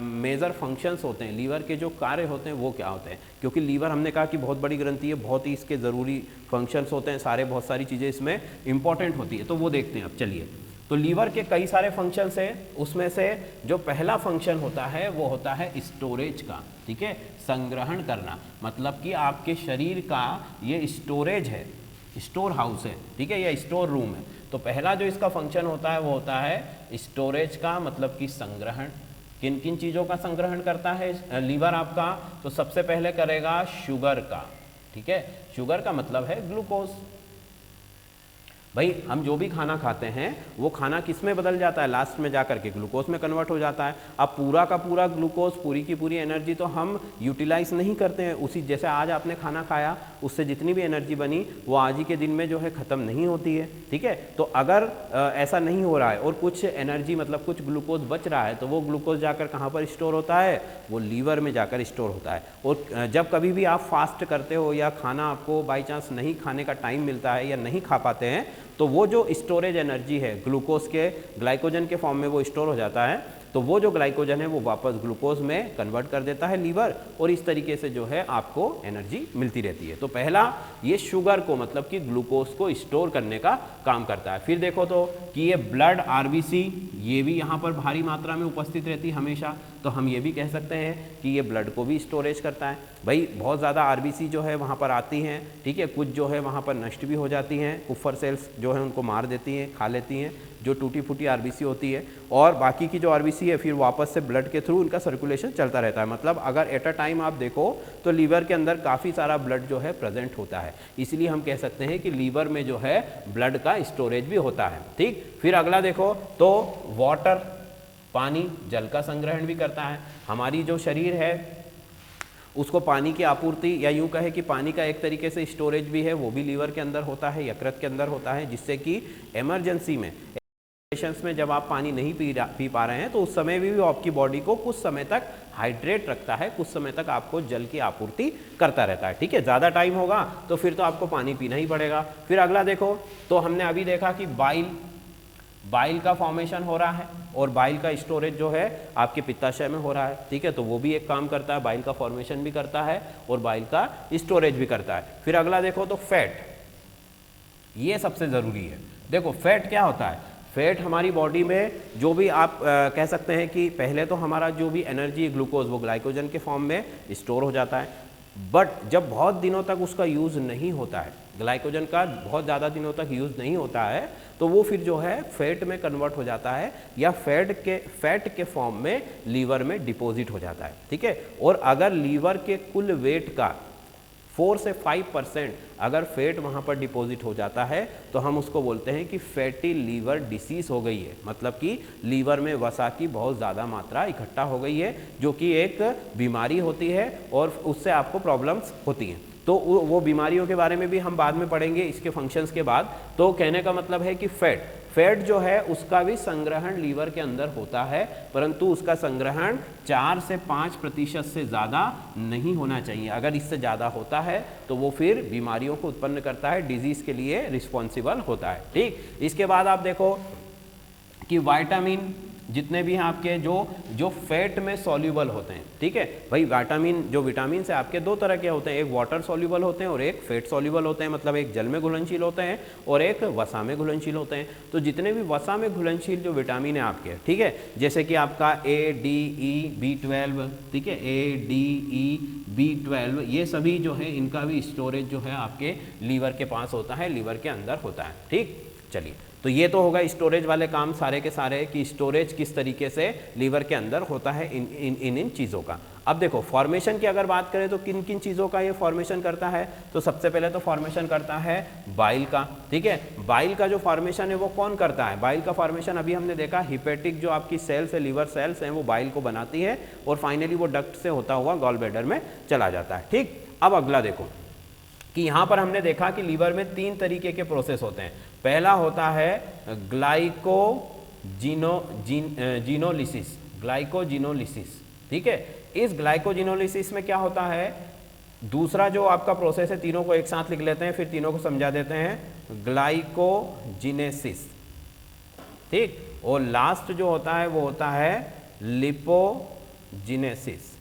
मेजर फंक्शंस होते हैं, लीवर के जो कार्य होते हैं वो क्या होते हैं, क्योंकि लीवर हमने कहा कि बहुत बड़ी ग्रंथि है, बहुत ही इसके ज़रूरी फंक्शंस होते हैं सारे, बहुत सारी चीज़ें इसमें इंपॉर्टेंट होती है, तो वो देखते हैं। अब चलिए, तो लीवर के कई सारे फंक्शंस हैं, उसमें से जो पहला फंक्शन होता है वो होता है स्टोरेज का, ठीक है, संग्रहण करना। मतलब कि आपके शरीर का ये स्टोरेज है, स्टोर हाउस है, ठीक है, या स्टोर रूम है। तो पहला जो इसका फंक्शन होता है वो होता है स्टोरेज का, मतलब कि संग्रहण। किन किन चीज़ों का संग्रहण करता है लीवर आपका? तो सबसे पहले करेगा शुगर का, ठीक है, शुगर का मतलब है ग्लूकोज। भाई हम जो भी खाना खाते हैं वो खाना किस में बदल जाता है? लास्ट में जाकर के ग्लूकोज में कन्वर्ट हो जाता है। अब पूरा का पूरा ग्लूकोज, पूरी की पूरी एनर्जी तो हम यूटिलाइज नहीं करते हैं। उसी जैसे आज आपने खाना खाया, उससे जितनी भी एनर्जी बनी वो आज ही के दिन में जो है ख़त्म नहीं होती है, ठीक है। तो अगर ऐसा नहीं हो रहा है और कुछ एनर्जी मतलब कुछ ग्लूकोज बच रहा है, तो वो ग्लूकोज जाकर कहाँ पर स्टोर होता है? वो लीवर में जाकर स्टोर होता है। और जब कभी भी आप फास्ट करते हो या खाना आपको बाई चांस नहीं खाने का टाइम मिलता है या नहीं खा पाते हैं, तो वो जो स्टोरेज एनर्जी है ग्लूकोज के ग्लाइकोजन के फॉर्म में वो स्टोर हो जाता है, तो वो जो ग्लाइकोजन है वो वापस ग्लूकोज में कन्वर्ट कर देता है लीवर, और इस तरीके से जो है आपको एनर्जी मिलती रहती है। तो पहला ये शुगर को मतलब कि ग्लूकोज को स्टोर करने का काम करता है। फिर देखो तो कि ये ब्लड आरबीसी, ये भी यहाँ पर भारी मात्रा में उपस्थित रहती है हमेशा। तो तो हम ये भी कह सकते हैं कि ये ब्लड को भी स्टोरेज करता है। भाई बहुत ज़्यादा आरबीसी जो है वहाँ पर आती हैं, ठीक है, कुछ जो है वहाँ पर नष्ट भी हो जाती हैं, कुफर सेल्स जो है उनको मार देती हैं, खा लेती हैं, जो टूटी फूटी आरबीसी होती है, और बाकी की जो आरबीसी है फिर वापस से ब्लड के थ्रू उनका सर्कुलेशन चलता रहता है। मतलब अगर एट अ टाइम आप देखो तो लीवर के अंदर काफ़ी सारा ब्लड जो है प्रेजेंट होता है, इसलिए हम कह सकते हैं कि लीवर में जो है ब्लड का स्टोरेज भी होता है। ठीक, फिर अगला देखो तो वाटर, पानी जल का संग्रहण भी करता है। हमारी जो शरीर है उसको पानी की आपूर्ति, या यूँ कहे कि पानी का एक तरीके से स्टोरेज भी है, वो भी लीवर के अंदर होता है, यकृत के अंदर होता है, जिससे कि इमरजेंसी में में जब आप पानी नहीं पी पा रहे हैं तो उस समय भी आपकी बॉडी को कुछ समय तक हाइड्रेट रखता है, कुछ समय तक आपको जल की आपूर्ति करता रहता है। ठीक है, ज़्यादा टाइम होगा तो फिर तो आपको पानी पीना ही पड़ेगा। फिर अगला देखो तो हमने अभी देखा कि बाइल का फॉर्मेशन हो रहा है और बाइल का स्टोरेज जो है आपके पित्ताशय में हो रहा है। ठीक है, तो वो भी एक काम करता है, बाइल का फॉर्मेशन भी करता है और बाइल का स्टोरेज भी करता है। फिर अगला देखो तो फैट, ये सबसे ज़रूरी है। देखो फैट क्या होता है, फैट हमारी बॉडी में जो भी आप कह सकते हैं कि पहले तो हमारा जो भी एनर्जी ग्लूकोज वो ग्लाइकोजन के फॉर्म में स्टोर हो जाता है, बट जब बहुत दिनों तक उसका यूज़ नहीं होता है, ग्लाइकोजन का बहुत ज़्यादा दिनों तक यूज़ नहीं होता है, तो वो फिर जो है फैट में कन्वर्ट हो जाता है या फैट के फॉर्म में लीवर में डिपॉजिट हो जाता है। ठीक है, और अगर लीवर के कुल वेट का 4 से 5% अगर फैट वहाँ पर डिपॉजिट हो जाता है तो हम उसको बोलते हैं कि फैटी लीवर डिसीज हो गई है, मतलब कि लीवर में वसा की बहुत ज़्यादा मात्रा इकट्ठा हो गई है, जो कि एक बीमारी होती है और उससे आपको प्रॉब्लम्स होती हैं। तो वो बीमारियों के बारे में भी हम बाद में पढ़ेंगे इसके फंक्शंस के बाद। तो कहने का मतलब है कि फैट जो है उसका भी संग्रहण लीवर के अंदर होता है, परंतु उसका संग्रहण 4 से 5% से ज़्यादा नहीं होना चाहिए। अगर इससे ज़्यादा होता है तो वो फिर बीमारियों को उत्पन्न करता है, डिजीज़ के लिए रिस्पॉन्सिबल होता है। ठीक, इसके बाद आप देखो कि विटामिन जितने भी हैं आपके जो फैट में सॉल्यूबल होते हैं। ठीक है भाई, विटामिन से आपके दो तरह के होते हैं, एक वाटर सॉल्यूबल होते हैं और एक फैट सॉल्यूबल होते हैं, मतलब एक जल में घुलनशील होते हैं और एक वसा में घुलनशील होते हैं। तो जितने भी वसा में घुलनशील जो विटामिन है आपके, ठीक है, जैसे कि आपका ADE B12, ठीक है, ADE B12, ये सभी जो है इनका भी स्टोरेज जो है आपके लीवर के पास होता है, लीवर के अंदर होता है। ठीक, चलिए, तो ये तो होगा स्टोरेज वाले काम सारे के सारे कि स्टोरेज किस तरीके से लीवर के अंदर होता है इन चीज़ों का। अब देखो फॉर्मेशन की अगर बात करें तो किन किन चीज़ों का ये फॉर्मेशन करता है, तो सबसे पहले तो फॉर्मेशन करता है बाइल का। ठीक है, बाइल का जो फॉर्मेशन है वो कौन करता है, बाइल का फॉर्मेशन अभी हमने देखा हिपेटिक जो आपकी सेल्स है, लीवर सेल्स हैं, वो बाइल को बनाती है और फाइनली वो डक्ट से होता हुआ गॉल ब्लैडर में चला जाता है। ठीक, अब अगला देखो कि यहाँ पर हमने देखा कि लीवर में 3 तरीके के प्रोसेस होते हैं। पहला होता है ग्लाइकोजिनोलिसिस। ठीक है, इस ग्लाइकोजिनोलिसिस में क्या होता है, दूसरा जो आपका प्रोसेस है, तीनों को एक साथ लिख लेते हैं फिर तीनों को समझा देते हैं, ग्लाइकोजिनेसिस। ठीक, और लास्ट जो होता है वो होता है लिपोजिनेसिस।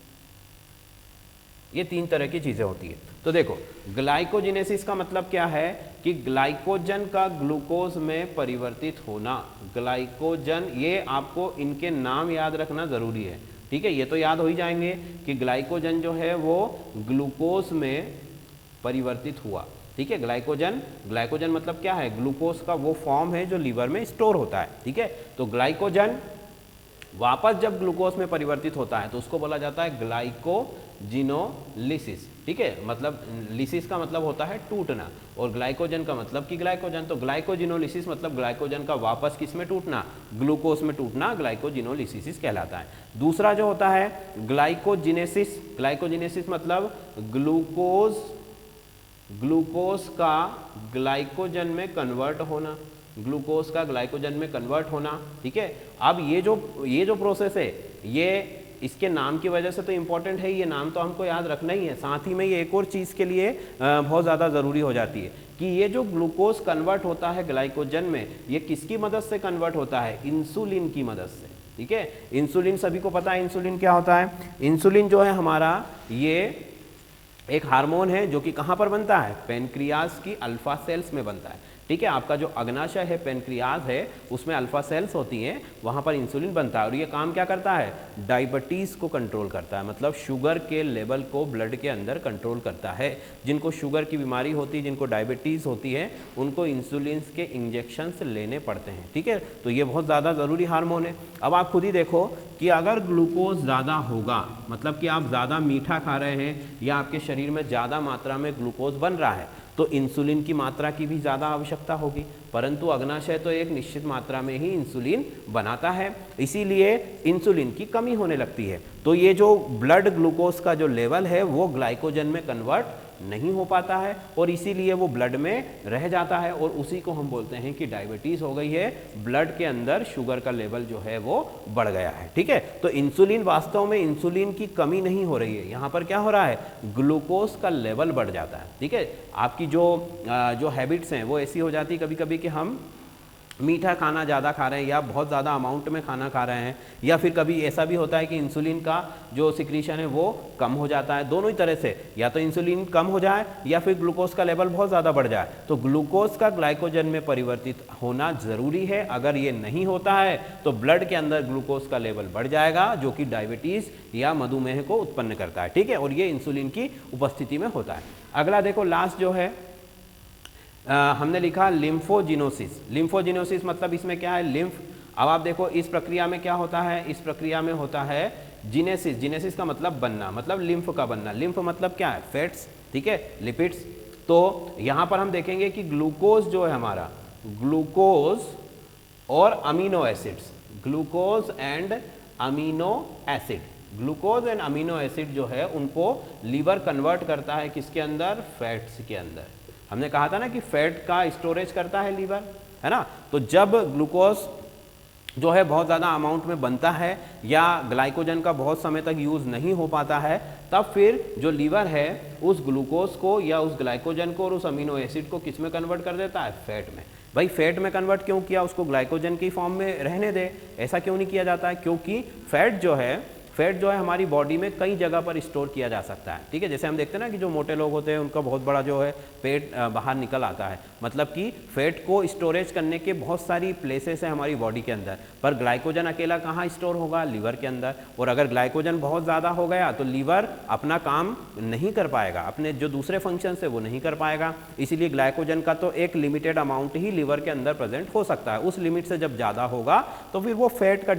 ये 3 तरह की चीजें होती है। तो देखो ग्लाइकोजिनेसिस का मतलब क्या है कि ग्लाइकोजन का ग्लूकोज में परिवर्तित होना। ग्लाइकोजन, ये आपको इनके नाम याद रखना जरूरी है। ठीक है, ये तो याद हो ही जाएंगे कि ग्लाइकोजन जो है वो ग्लूकोज में परिवर्तित हुआ। ठीक है, ग्लाइकोजन मतलब क्या है, ग्लूकोज का वो फॉर्म है जो लीवर में स्टोर होता है। ठीक है, तो ग्लाइकोजन वापस जब ग्लूकोज में परिवर्तित होता है तो उसको बोला जाता है ग्लाइकोजिनोलिसिस। ठीक है, मतलब लिसिस का मतलब होता है टूटना और ग्लाइकोजन का मतलब कि ग्लाइकोजन, तो ग्लाइकोजिनोलिसिस मतलब ग्लाइकोजन का वापस किस में टूटना, ग्लूकोज में टूटना, ग्लाइकोजिनोलिसिस कहलाता है। दूसरा जो होता है ग्लाइकोजिनेसिस मतलब ग्लूकोज का ग्लाइकोजन में कन्वर्ट होना, ग्लूकोज का ग्लाइकोजन में कन्वर्ट होना। ठीक है, अब ये जो प्रोसेस है ये इसके नाम की वजह से तो इम्पॉर्टेंट है, ये नाम तो हमको याद रखना ही है, साथ ही में ये एक और चीज़ के लिए बहुत ज़्यादा ज़रूरी हो जाती है कि ये जो ग्लूकोज कन्वर्ट होता है ग्लाइकोजन में, ये किसकी मदद से कन्वर्ट होता है, इंसुलिन की मदद से। ठीक है, इंसुलिन सभी को पता है इंसुलिन क्या होता है। इंसुलिन जो है हमारा ये एक हार्मोन है जो कि कहाँ पर बनता है, पेनक्रियास की अल्फा सेल्स में बनता है। ठीक है। आपका जो अग्नाशय है, पेनक्रियाज है, उसमें अल्फा सेल्स होती हैं, वहाँ पर इंसुलिन बनता है और ये काम क्या करता है, डायबिटीज़ को कंट्रोल करता है, मतलब शुगर के लेवल को ब्लड के अंदर कंट्रोल करता है। जिनको शुगर की बीमारी होती है, जिनको डायबिटीज़ होती है, उनको इंसुलिन के इंजेक्शंस लेने पड़ते हैं। ठीक है, तो ये बहुत ज़्यादा ज़रूरी हार्मोन है। अब आप खुद ही देखो कि अगर ग्लूकोज ज़्यादा होगा, मतलब कि आप ज़्यादा मीठा खा रहे हैं या आपके शरीर में ज़्यादा मात्रा में ग्लूकोज बन रहा है, तो इंसुलिन की मात्रा की भी ज़्यादा आवश्यकता होगी, परंतु अग्नाशय तो एक निश्चित मात्रा में ही इंसुलिन बनाता है, इसीलिए इंसुलिन की कमी होने लगती है। तो ये जो ब्लड ग्लूकोज का जो लेवल है वो ग्लाइकोजन में कन्वर्ट नहीं हो पाता है और इसीलिए वो ब्लड में रह जाता है और उसी को हम बोलते हैं कि डायबिटीज़ हो गई है, ब्लड के अंदर शुगर का लेवल जो है वो बढ़ गया है। ठीक है, तो इंसुलिन, वास्तव में इंसुलिन की कमी नहीं हो रही है, यहाँ पर क्या हो रहा है, ग्लूकोज का लेवल बढ़ जाता है। ठीक है, आपकी जो हैबिट्स हैं वो ऐसी हो जाती है कभी कभी कि हम मीठा खाना ज़्यादा खा रहे हैं या बहुत ज़्यादा अमाउंट में खाना खा रहे हैं, या फिर कभी ऐसा भी होता है कि इंसुलिन का जो सिक्रीशन है वो कम हो जाता है। दोनों ही तरह से, या तो इंसुलिन कम हो जाए या फिर ग्लूकोज का लेवल बहुत ज़्यादा बढ़ जाए। तो ग्लूकोज का ग्लाइकोजन में परिवर्तित होना ज़रूरी है। अगर ये नहीं होता है तो ब्लड के अंदर ग्लूकोज का लेवल बढ़ जाएगा, जो कि डायबिटीज़ या मधुमेह को उत्पन्न करता है। ठीक है, और ये इंसुलिन की उपस्थिति में होता है। अगला देखो, लास्ट जो है हमने लिखा लिम्फोजिनोसिस। लिम्फोजिनोसिस मतलब इसमें क्या है, लिम्फ। अब आप देखो इस प्रक्रिया में क्या होता है, इस प्रक्रिया में होता है जिनेसिस। जिनेसिस का मतलब बनना, मतलब लिम्फ का बनना। लिम्फ मतलब क्या है, फैट्स, ठीक है, लिपिड्स। तो यहाँ पर हम देखेंगे कि ग्लूकोज जो है हमारा, ग्लूकोज और amino acids, glucose and amino acid, glucose and amino acid जो है उनको लीवर कन्वर्ट करता है किसके अंदर, फैट्स के अंदर। हमने कहा था ना कि फैट का स्टोरेज करता है लीवर, है ना। तो जब ग्लूकोज जो है बहुत ज़्यादा अमाउंट में बनता है या ग्लाइकोजन का बहुत समय तक यूज़ नहीं हो पाता है, तब फिर जो लीवर है उस ग्लूकोज को या उस ग्लाइकोजन को और उस अमीनो एसिड को किस में कन्वर्ट कर देता है, फैट में। भाई फैट में कन्वर्ट क्यों किया, उसको ग्लाइकोजन की फॉर्म में रहने दे, ऐसा क्यों नहीं किया जाता है, क्योंकि फैट जो है हमारी बॉडी में कई जगह पर स्टोर किया जा सकता है। ठीक है, जैसे हम देखते हैं ना कि जो मोटे लोग होते हैं उनका बहुत बड़ा जो है पेट बाहर निकल आता है, मतलब कि फैट को स्टोरेज करने के बहुत सारी प्लेसेस हैं हमारी बॉडी के अंदर, पर ग्लाइकोजन अकेला कहाँ स्टोर होगा, लीवर के अंदर। और अगर ग्लाइकोजन बहुत ज़्यादा हो गया तो लीवर अपना काम नहीं कर पाएगा, अपने जो दूसरे फंक्शन है वो नहीं कर पाएगा। इसीलिए ग्लाइकोजन का तो एक लिमिटेड अमाउंट ही लीवर के अंदर प्रेजेंट हो सकता है, उस लिमिट से जब ज़्यादा होगा तो फिर वो फैट का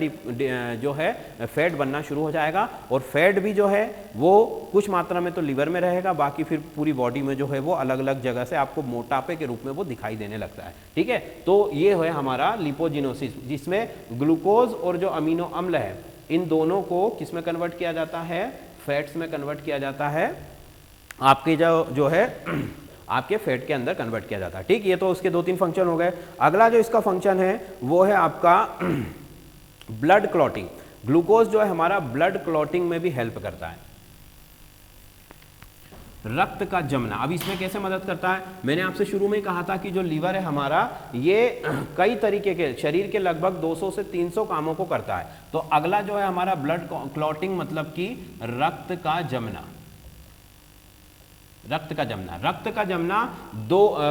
जो है फैट बनना शुरू हो जाएगा। और फैट भी जो है वो कुछ मात्रा में तो लीवर में रहेगा, बाकी फिर पूरी बॉडी में जो है वो अलग अलग जगह से आपको मोटापे के रूप में वो दिखाई देने लगता है। ठीक है, तो ये है हमारा लिपोजिनोसिस, जिसमें ग्लूकोज और जो अमीनो अम्ल है इन दोनों को किस में कन्वर्ट किया जाता है, फैट्स में कन्वर्ट किया जाता है, आपके जो है आपके फैट के अंदर कन्वर्ट किया जाता है। ठीक, ये तो उसके 2-3 फंक्शन हो गए। अगला जो इसका फंक्शन है वो है आपका ब्लड क्लॉटिंग। ग्लूकोज जो है हमारा ब्लड क्लॉटिंग में भी हेल्प करता है, रक्त का जमना। अब इसमें कैसे मदद करता है, मैंने आपसे शुरू में कहा था कि जो लीवर है हमारा ये कई तरीके के शरीर के लगभग 200 से 300 कामों को करता है। तो अगला जो है हमारा ब्लड क्लॉटिंग, मतलब कि रक्त का जमना। रक्त का जमना, रक्त का जमना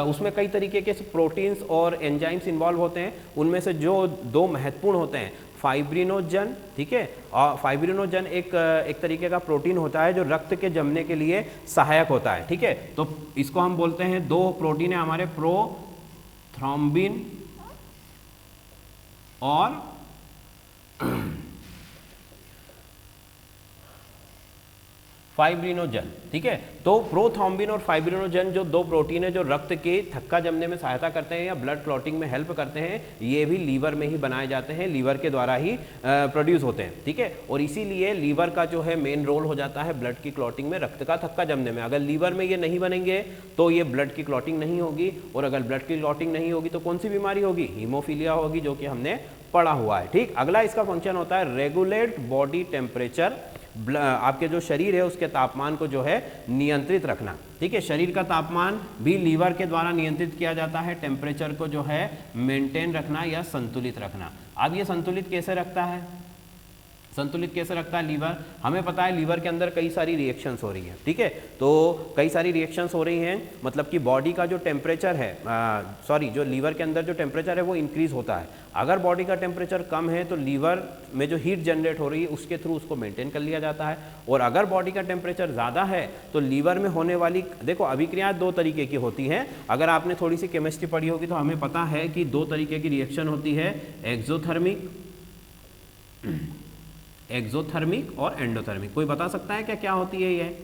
उसमें कई तरीके के प्रोटीन्स और एंजाइम्स इन्वॉल्व होते हैं। उनमें से जो 2 महत्वपूर्ण होते हैं, फाइब्रिनोजन, ठीक है, और फाइब्रिनोजन एक तरीके का प्रोटीन होता है जो रक्त के जमने के लिए सहायक होता है। ठीक है, तो इसको हम बोलते हैं, 2 प्रोटीन है हमारे, प्रोथ्रोम्बिन और फाइब्रिनोजन। ठीक है, तो प्रोथ्रोम्बिन और फाइब्रिनोजन जो 2 प्रोटीन है जो रक्त के थक्का जमने में सहायता करते हैं या ब्लड क्लॉटिंग में हेल्प करते हैं, ये भी लीवर में ही बनाए जाते हैं, लीवर के द्वारा ही प्रोड्यूस होते हैं। ठीक है, और इसीलिए लीवर का जो है मेन रोल हो जाता है ब्लड की क्लॉटिंग में, रक्त का थक्का जमने में। अगर लीवर में ये नहीं बनेंगे तो ये ब्लड की क्लॉटिंग नहीं होगी, और अगर ब्लड की क्लॉटिंग नहीं होगी तो कौन सी बीमारी होगी, हीमोफीलिया होगी, जो कि हमने पढ़ा हुआ है। ठीक, अगला इसका फंक्शन होता है रेगुलेट बॉडी टेम्परेचर। आपके जो शरीर है उसके तापमान को जो है नियंत्रित रखना। ठीक है, शरीर का तापमान भी लीवर के द्वारा नियंत्रित किया जाता है, टेम्परेचर को जो है मेंटेन रखना या संतुलित रखना। अब ये संतुलित कैसे रखता है, संतुलित कैसे रखता है लीवर? हमें पता है लीवर के अंदर कई सारी रिएक्शंस हो रही हैं, ठीक है। तो कई सारी रिएक्शंस हो रही हैं, मतलब कि बॉडी का जो टेम्परेचर है, जो लीवर के अंदर जो टेम्परेचर है वो इंक्रीज होता है। अगर बॉडी का टेम्परेचर कम है तो लीवर में जो हीट जनरेट हो रही है उसके थ्रू उसको मेंटेन कर लिया जाता है। और अगर बॉडी का टेम्परेचर ज़्यादा है तो लीवर में होने वाली, देखो अभिक्रियाएं दो तरीके की होती हैं। अगर आपने थोड़ी सी केमिस्ट्री पढ़ी होगी तो हमें पता है कि दो तरीके की रिएक्शन होती है, एक्सोथर्मिक और एंडोथर्मिक। कोई बता सकता है क्या क्या होती है ये?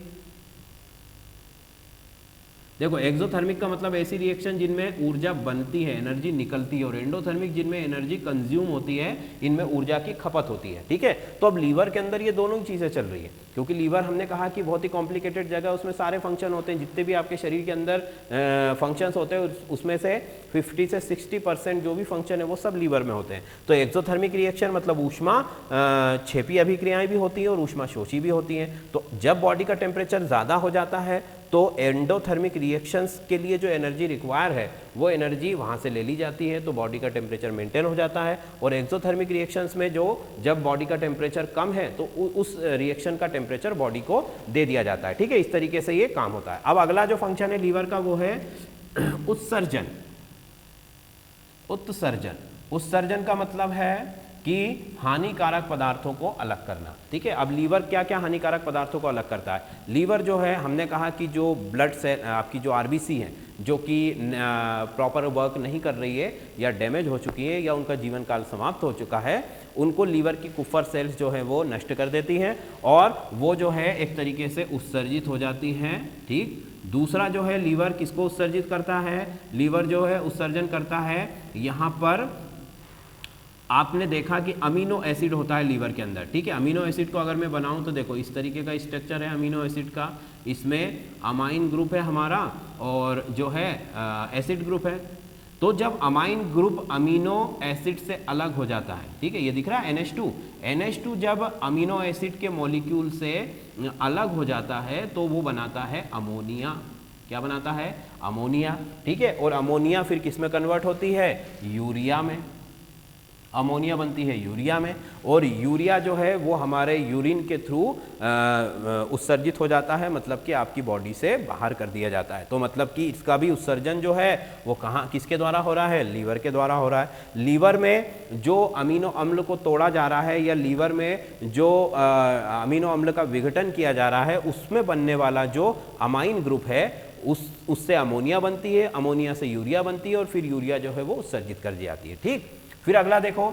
देखो एक्सोथर्मिक का मतलब ऐसी रिएक्शन जिनमें ऊर्जा बनती है, एनर्जी निकलती है, और एंडोथर्मिक जिनमें एनर्जी कंज्यूम होती है, इनमें ऊर्जा की खपत होती है, ठीक है। तो अब लीवर के अंदर ये दोनों चीजें चल रही है, क्योंकि लीवर हमने कहा कि बहुत ही कॉम्प्लिकेटेड जगह, उसमें सारे फंक्शन होते हैं, जितने भी आपके शरीर के अंदर फंक्शंस होते हैं उसमें से 50 से 60% जो भी फंक्शन है वो सब लीवर में होते हैं। तो एक्सोथर्मिक रिएक्शन मतलब ऊष्मा क्षेपी अभिक्रियाएं भी होती हैं और ऊष्मा शोषी भी होती हैं। तो जब बॉडी का टेम्परेचर ज़्यादा हो जाता है तो एंडोथर्मिक रिएक्शंस के लिए जो एनर्जी रिक्वायर है वो एनर्जी वहाँ से ले ली जाती है, तो बॉडी का टेम्परेचर मेंटेन हो जाता है। और एक्सोथर्मिक रिएक्शंस में जब बॉडी का टेम्परेचर कम है तो उस रिएक्शन का टेम्परेचर बॉडी को दे दिया जाता है, ठीक है। इस तरीके से ये काम होता है। अब अगला जो फंक्शन है लीवर का वो है उत्सर्जन। उत्सर्जन का मतलब है कि हानिकारक पदार्थों को अलग करना, ठीक है। अब लीवर क्या क्या हानिकारक पदार्थों को अलग करता है? लीवर जो है, हमने कहा कि जो ब्लड सेल, आपकी जो आरबीसी है जो कि प्रॉपर वर्क नहीं कर रही है या डैमेज हो चुकी है या उनका जीवन काल समाप्त हो चुका है, उनको लीवर की कुफर सेल्स जो है वो नष्ट कर देती हैं और वो जो है एक तरीके से उत्सर्जित हो जाती हैं, ठीक। दूसरा जो है लीवर किसको उत्सर्जित करता है? लीवर जो है उत्सर्जन करता है, यहाँ पर आपने देखा कि अमीनो एसिड होता है लीवर के अंदर, ठीक है। अमीनो एसिड को अगर मैं बनाऊं तो देखो इस तरीके का स्ट्रक्चर है अमीनो एसिड का, इसमें अमाइन ग्रुप है हमारा और जो है एसिड ग्रुप है। तो जब अमाइन ग्रुप अमीनो एसिड से अलग हो जाता है, ठीक है, ये दिख रहा है NH2 जब अमीनो एसिड के मॉलिक्यूल से अलग हो जाता है तो वो बनाता है अमोनिया। क्या बनाता है? अमोनिया, ठीक है। और अमोनिया फिर किस में कन्वर्ट होती है? यूरिया में। अमोनिया बनती है यूरिया में, और यूरिया जो है वो हमारे यूरिन के थ्रू उत्सर्जित हो जाता है, मतलब कि आपकी बॉडी से बाहर कर दिया जाता है। तो मतलब कि इसका भी उत्सर्जन जो है वो कहाँ, किसके द्वारा हो रहा है? लीवर के द्वारा हो रहा है। लीवर में जो अमीनो अम्ल को तोड़ा जा रहा है या लीवर में जो अमीनो अम्ल का विघटन किया जा रहा है उसमें बनने वाला जो अमाइन ग्रुप है उससे अमोनिया बनती है, अमोनिया से यूरिया बनती है और फिर यूरिया जो है वो उत्सर्जित कर दी जाती है, ठीक। फिर अगला देखो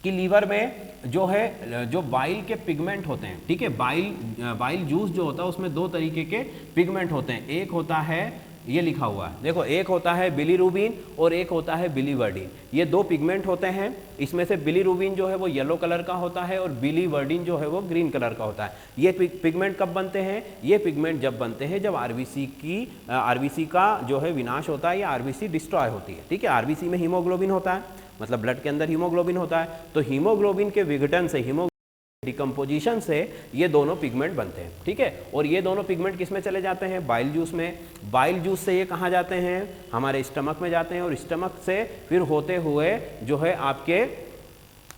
कि लीवर में जो है जो बाइल के पिगमेंट होते हैं, ठीक है, बाइल जूस जो होता है उसमें दो तरीके के पिगमेंट होते हैं। एक होता है, ये लिखा हुआ है देखो, एक होता है बिलीरुबिन और एक होता है बिलीवर्डिन। ये दो पिगमेंट होते हैं। इसमें से बिलीरुबिन जो है वो येलो कलर का होता है और बिलीवर्डिन जो है वो ग्रीन कलर का होता है। ये पिगमेंट कब बनते हैं? ये पिगमेंट जब बनते हैं जब आरबीसी का जो है विनाश होता है या आरबीसी डिस्ट्रॉय होती है, ठीक है। आरबीसी में हीमोग्लोबिन होता है, मतलब ब्लड के अंदर हीमोग्लोबिन होता है, तो हीमोग्लोबिन के विघटन से, डिकम्पोजिशन से ये दोनों पिगमेंट बनते हैं, ठीक है। और ये दोनों पिगमेंट किस में चले जाते हैं? बाइल जूस में। बाइल जूस से ये कहाँ जाते हैं? हमारे स्टमक में जाते हैं और स्टमक से फिर होते हुए जो है आपके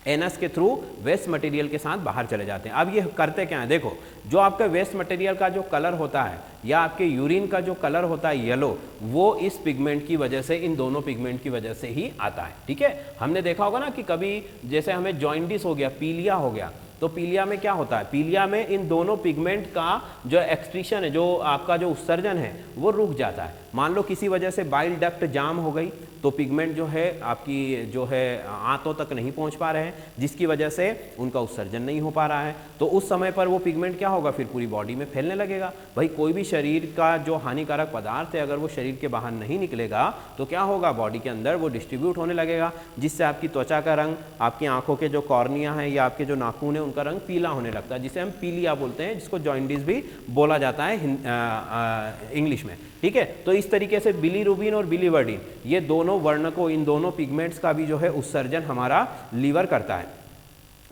एनस के थ्रू वेस्ट मटेरियल के साथ बाहर चले जाते हैं। अब ये करते क्या है? देखो, जो आपका वेस्ट मटेरियल का जो कलर होता है या आपके यूरिन का जो कलर होता है येलो, वो इस पिगमेंट की वजह से, इन दोनों पिगमेंट की वजह से ही आता है, ठीक है। हमने देखा होगा ना कि कभी जैसे हमें जॉइंडिस हो गया, पीलिया हो गया, तो पीलिया में क्या होता है? पीलिया में इन दोनों पिगमेंट का जो एक्सक्रीशन है, जो आपका जो उत्सर्जन है वो रुक जाता है। मान लो किसी वजह से बाइल डक्ट जाम हो गई तो पिगमेंट जो है आपकी जो है आंतों तक नहीं पहुंच पा रहे हैं, जिसकी वजह से उनका उत्सर्जन नहीं हो पा रहा है। तो उस समय पर वो पिगमेंट क्या होगा? फिर पूरी बॉडी में फैलने लगेगा। भाई कोई भी शरीर का जो हानिकारक पदार्थ है अगर वो शरीर के बाहर नहीं निकलेगा तो क्या होगा? बॉडी के अंदर वो डिस्ट्रीब्यूट होने लगेगा, जिससे आपकी त्वचा का रंग, आपकी आंखों के जो कॉर्निया है या आपके जो नाखून है उनका रंग पीला होने लगता है, जिसे हम पीलिया बोलते हैं, जिसको जॉइंडिस भी बोला जाता है इंग्लिश में, ठीक है। तो इस तरीके से बिलीरुबिन और बिलीवर्डिन, ये दोनों वर्णकों, इन दोनों पिगमेंट्स का भी जो है उत्सर्जन हमारा लीवर करता है।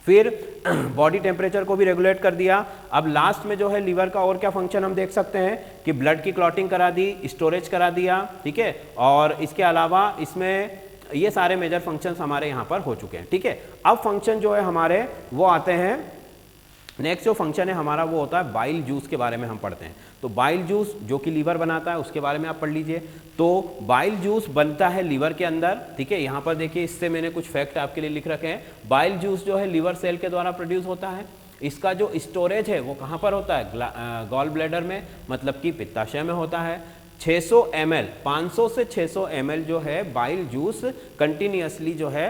फिर बॉडी टेम्परेचर को भी रेगुलेट कर दिया। अब लास्ट में जो है लीवर का और क्या फंक्शन हम देख सकते हैं कि ब्लड की क्लॉटिंग करा दी, स्टोरेज करा दिया, ठीक है। और इसके अलावा इसमें ये सारे मेजर फंक्शंस हमारे यहाँ पर हो चुके हैं, ठीक है। अब फंक्शन जो है हमारे वो आते हैं, नेक्स्ट जो फंक्शन है हमारा वो होता है बाइल जूस के बारे में हम पढ़ते हैं। तो बाइल जूस जो कि लीवर बनाता है उसके बारे में आप पढ़ लीजिए। तो बाइल जूस बनता है लीवर के अंदर, ठीक है। यहाँ पर देखिए इससे मैंने कुछ फैक्ट आपके लिए लिख रखे हैं। बाइल जूस जो है लीवर सेल के द्वारा प्रोड्यूस होता है। इसका जो स्टोरेज है वो कहाँ पर होता है, गॉल ब्लैडर में, मतलब कि पित्ताशय में होता है। 600 ml 500 से 600 ml जो है बाइल जूस कंटिन्यूसली जो है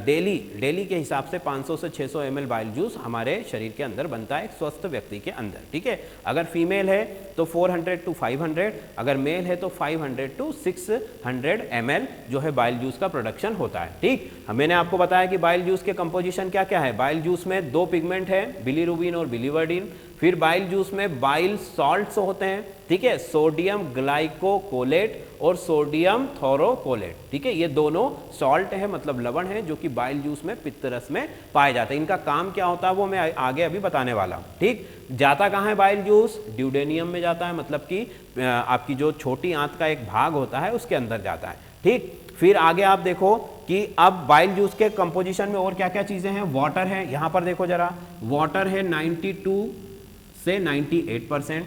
डेली के हिसाब से 500 से 600 ml बाइल जूस हमारे शरीर के अंदर बनता है एक स्वस्थ व्यक्ति के अंदर, ठीक है। अगर फीमेल है तो 400 टू 500, अगर मेल है तो 500 टू 600 ml जो है बाइल जूस का प्रोडक्शन होता है, ठीक। मैंने आपको बताया कि बाइल जूस के कंपोजिशन क्या क्या है। बाइल जूस में 2 पिगमेंट है, बिलीरुबिन और बिलीवर्डिन। फिर बाइल जूस में बाइल सॉल्ट्स होते हैं, ठीक है, सोडियम ग्लाइकोकोलेट और सोडियम थोरोकोलेट, ठीक है। ये दोनों सॉल्ट है, मतलब लवण है, जो कि बाइल जूस में पित्त रस में पाए जाते हैं। इनका काम क्या होता है वो मैं आगे अभी बताने वाला हूँ, ठीक। जाता कहाँ है बाइल जूस, ड्यूडेनियम में जाता है, मतलब कि आपकी जो छोटी आंत का एक भाग होता है उसके अंदर जाता है, ठीक। फिर आगे आप देखो कि अब बाइल जूस के कंपोजिशन में और क्या क्या चीजें हैं। वाटर है, यहाँ पर देखो जरा, वाटर है 92 से 98%।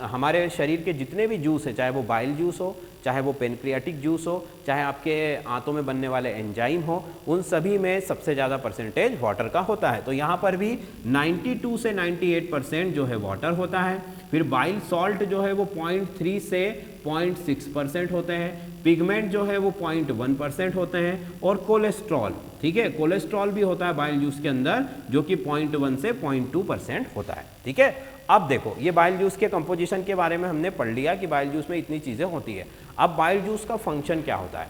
हमारे शरीर के जितने भी जूस है, चाहे वो बाइल जूस हो, चाहे वो पेनक्रियाटिक जूस हो, चाहे आपके आंतों में बनने वाले एंजाइम हो, उन सभी में सबसे ज़्यादा परसेंटेज वाटर का होता है। तो यहाँ पर भी 92 से 98% जो है वाटर होता है। फिर बाइल सॉल्ट जो है वो 0.3 से 0.6% होते हैं। पिगमेंट जो है वो 0.1% होते हैं। और कोलेस्ट्रॉल, ठीक है, कोलेस्ट्रॉल भी होता है बाइल जूस के अंदर, जो कि 0.1 से 0.2% होता है, ठीक है। अब देखो ये बाइल जूस के कंपोजिशन के बारे में हमने पढ़ लिया कि बाइल जूस में इतनी चीज़ें होती है। अब बाइल जूस का फंक्शन क्या होता है।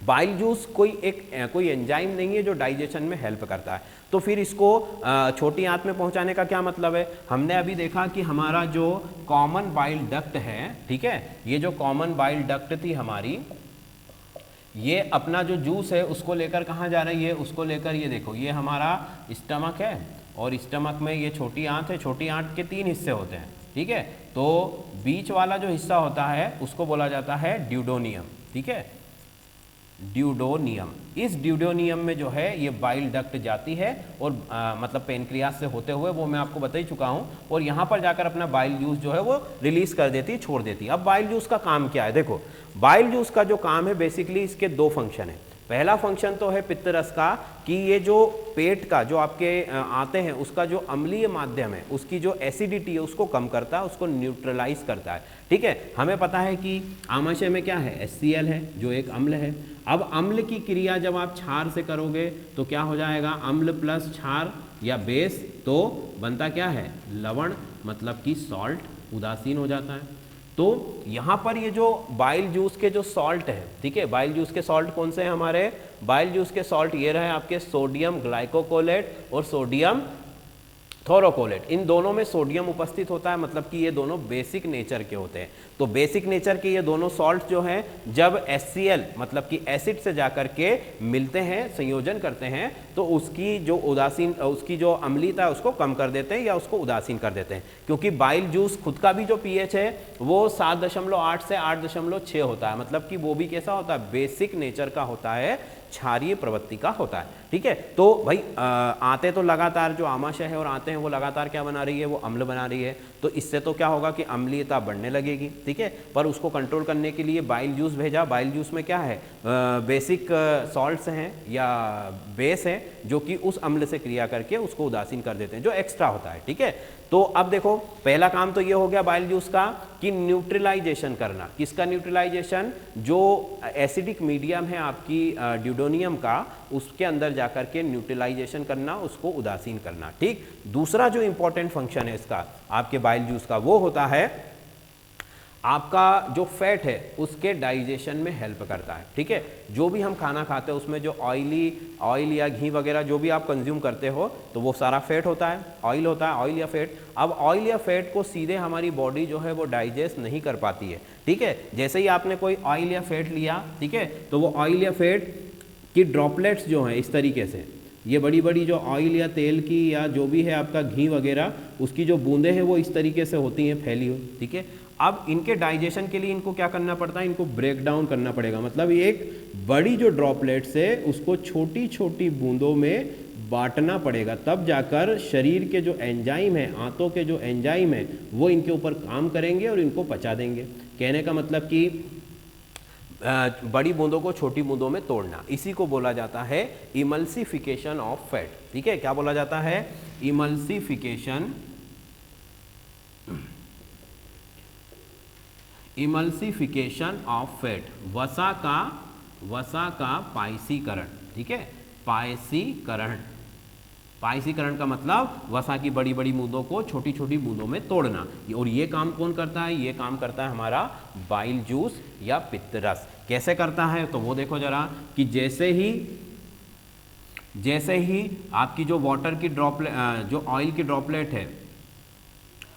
बाइल जूस कोई एंजाइम नहीं है जो डाइजेशन में हेल्प करता है। तो फिर इसको छोटी आंत में पहुंचाने का क्या मतलब है। हमने अभी देखा कि हमारा जो कॉमन बाइल डक्ट है, ठीक है, ये जो कॉमन बाइल डक्ट थी हमारी, ये अपना जो जूस है उसको लेकर कहाँ जा रही है, उसको लेकर ये देखो, ये हमारा स्टमक है और स्टमक में ये छोटी आंत है। छोटी आंत के 3 हिस्से होते हैं, ठीक है। तो बीच वाला जो हिस्सा होता है उसको बोला जाता है ड्यूडोनियम, ठीक है, ड्यूडोनियम। इस ड्यूडोनियम में जो है ये बाइल डक्ट जाती है और मतलब पेनक्रियास से होते हुए, वो मैं आपको बता ही चुका हूँ, और यहाँ पर जाकर अपना बाइल जूस जो है वो रिलीज कर देती है, छोड़ देती है। अब बाइल जूस का काम क्या है, देखो बाइल जूस का जो काम है बेसिकली इसके 2 फंक्शन है। पहला फंक्शन तो है पित्त रस का, कि ये जो पेट का जो आपके आते हैं उसका जो अम्लीय माध्यम है, उसकी जो एसिडिटी है उसको कम करता है, उसको न्यूट्रलाइज करता है, ठीक है। हमें पता है कि आमाशय में क्या है, HCl है जो एक अम्ल है। अब अम्ल की क्रिया जब आप क्षार से करोगे तो क्या हो जाएगा, अम्ल प्लस क्षार या बेस, तो बनता क्या है, लवण, मतलब कि सॉल्ट, उदासीन हो जाता है। तो यहाँ पर ये जो बाइल जूस के जो सॉल्ट है, ठीक है, बाइल जूस के सॉल्ट कौन से हैं हमारे, बाइल जूस के सॉल्ट ये रहे आपके सोडियम ग्लाइकोकोलेट और सोडियम थोरोकोलेट। इन दोनों में सोडियम उपस्थित होता है, मतलब कि ये दोनों बेसिक नेचर के होते हैं। तो बेसिक नेचर के ये दोनों सॉल्ट जो हैं जब HCl मतलब कि एसिड से जाकर के मिलते हैं, संयोजन करते हैं, तो उसकी जो अम्लीयता है उसको कम कर देते हैं या उसको उदासीन कर देते हैं। क्योंकि बाइल जूस खुद का भी जो pH है वो 7.8 से 8.6 होता है, मतलब कि वो भी कैसा होता है, बेसिक नेचर का होता है, क्षारीय प्रवृत्ति का होता है, ठीक है। तो भाई आते तो लगातार जो आमाशय है और आते हैं वो लगातार क्या बना रही है, वो अम्ल बना रही है। तो इससे तो क्या होगा कि अम्लीयता बढ़ने लगेगी, ठीक है। पर उसको कंट्रोल करने के लिए बाइल जूस भेजा। बाइल जूस में क्या है, बेसिक सॉल्ट्स हैं या बेस हैं जो कि उस अम्ल से क्रिया करके उसको उदासीन कर देते हैं, जो एक्स्ट्रा होता है, ठीक है। तो अब देखो पहला काम तो ये हो गया बाइल जूस का कि न्यूट्रलाइजेशन करना। किसका न्यूट्रलाइजेशन, जो एसिडिक मीडियम है आपकी ड्यूडोनियम का, उसके अंदर जाकर के न्यूट्रलाइजेशन करना, उसको उदासीन करना, ठीक। दूसरा जो इंपॉर्टेंट फंक्शन है इसका आपके बाइल जूस का, वो होता है आपका जो फैट है उसके डाइजेशन में हेल्प करता है, ठीक है। जो भी हम खाना खाते हैं उसमें जो ऑयल या घी वगैरह जो भी आप कंज्यूम करते हो तो वो सारा फैट होता है, ऑयल होता है, ऑयल या फैट। अब ऑयल या फैट को सीधे हमारी बॉडी जो है वो डाइजेस्ट नहीं कर पाती है, ठीक है। जैसे ही आपने कोई ऑयल या फैट लिया, ठीक है, तो वो ऑयल या फैट की ड्रॉपलेट्स जो हैं इस तरीके से, ये बड़ी बड़ी जो ऑयल या तेल की या जो भी है आपका घी वगैरह, उसकी जो बूंदें हैं वो इस तरीके से होती हैं फैली हुई, ठीक है। अब इनके डाइजेशन के लिए इनको क्या करना पड़ता है, इनको ब्रेक डाउन करना पड़ेगा, मतलब एक बड़ी जो ड्रॉपलेट्स है उसको छोटी छोटी बूंदों में बांटना पड़ेगा, तब जाकर शरीर के जो एंजाइम है, आंतों के जो एंजाइम है वो इनके ऊपर काम करेंगे और इनको पचा देंगे। कहने का मतलब कि बड़ी बूंदों को छोटी बूंदों में तोड़ना, इसी को बोला जाता है इमल्सिफिकेशन ऑफ फैट। ठीक है, क्या बोला जाता है, इमल्सिफिकेशन ऑफ फैट, वसा का पायसीकरण। ठीक है, पायसीकरण का मतलब वसा की बड़ी बड़ी बूंदों को छोटी छोटी बूंदों में तोड़ना। और ये काम कौन करता है, ये काम करता है हमारा बाइल जूस या पित्त रस। कैसे करता है तो वो देखो जरा, कि जैसे ही आपकी जो वाटर की ड्रॉपलेट, जो ऑयल की ड्रॉपलेट है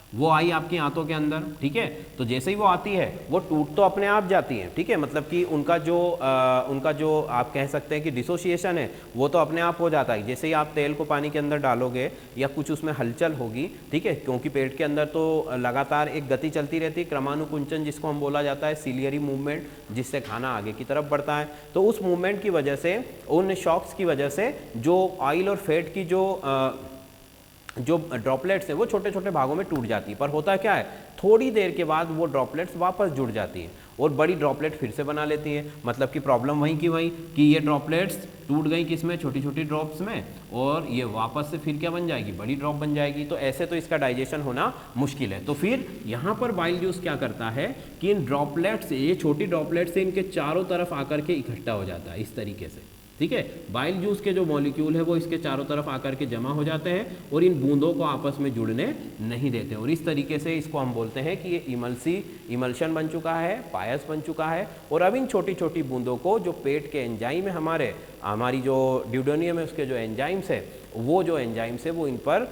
वो आई आपकी आंतों के अंदर, ठीक है, तो जैसे ही वो आती है वो टूट तो अपने आप जाती है। ठीक है, मतलब कि उनका जो आप कह सकते हैं कि डिसोसिएशन है वो तो अपने आप हो जाता है। जैसे ही आप तेल को पानी के अंदर डालोगे या कुछ उसमें हलचल होगी, ठीक है, क्योंकि पेट के अंदर तो लगातार एक गति चलती रहती है, क्रमानुकुंचन जिसको हम बोला जाता है, सिलियरी मूवमेंट, जिससे खाना आगे की तरफ बढ़ता है। तो उस मूवमेंट की वजह से, उन शॉक्स की वजह से जो ऑयल और फैट की जो ड्रॉपलेट्स है वो छोटे छोटे भागों में टूट जाती है। पर होता क्या है, थोड़ी देर के बाद वो ड्रॉपलेट्स वापस जुड़ जाती हैं और बड़ी ड्रॉपलेट फिर से बना लेती है। मतलब कि प्रॉब्लम वहीं की वहीं कि ये ड्रॉपलेट्स टूट गई किसमें, छोटी छोटी ड्रॉप्स में, और ये वापस से फिर क्या बन जाएगी, बड़ी ड्रॉप बन जाएगी। तो ऐसे तो इसका डाइजेशन होना मुश्किल है। तो फिर यहाँ पर बाइल जूस क्या करता है कि इन ड्रॉपलेट्स, ये छोटी ड्रॉपलेट से इनके चारों तरफ आकर के इकट्ठा हो जाता है इस तरीके से। ठीक है, बाइल जूस के जो मॉलिक्यूल है वो इसके चारों तरफ आकर के जमा हो जाते हैं और इन बूंदों को आपस में जुड़ने नहीं देते, और इस तरीके से इसको हम बोलते हैं कि ये इमल्शन बन चुका है, पायस बन चुका है। और अब इन छोटी छोटी बूंदों को जो पेट के एंजाइम है, हमारी जो ड्यूडेनियम है उसके जो एंजाइम्स है, वो जो एंजाइम्स है वो इन पर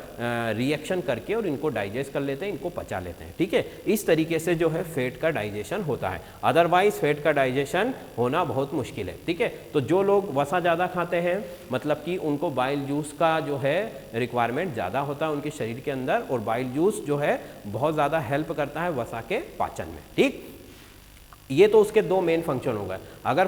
रिएक्शन करके और इनको डाइजेस्ट कर लेते हैं, इनको पचा लेते हैं। ठीक है, इस तरीके से जो है फैट का डाइजेशन होता है। अदरवाइज फैट का डाइजेशन होना बहुत मुश्किल है। ठीक है, तो जो लोग वसा ज़्यादा खाते हैं, मतलब कि उनको बाइल जूस का जो है रिक्वायरमेंट ज़्यादा होता है उनके शरीर के अंदर, और बाइल जूस जो है बहुत ज़्यादा हेल्प करता है वसा के पाचन में। ठीक, ये तो उसके दो मेन फंक्शन हो गए। अगर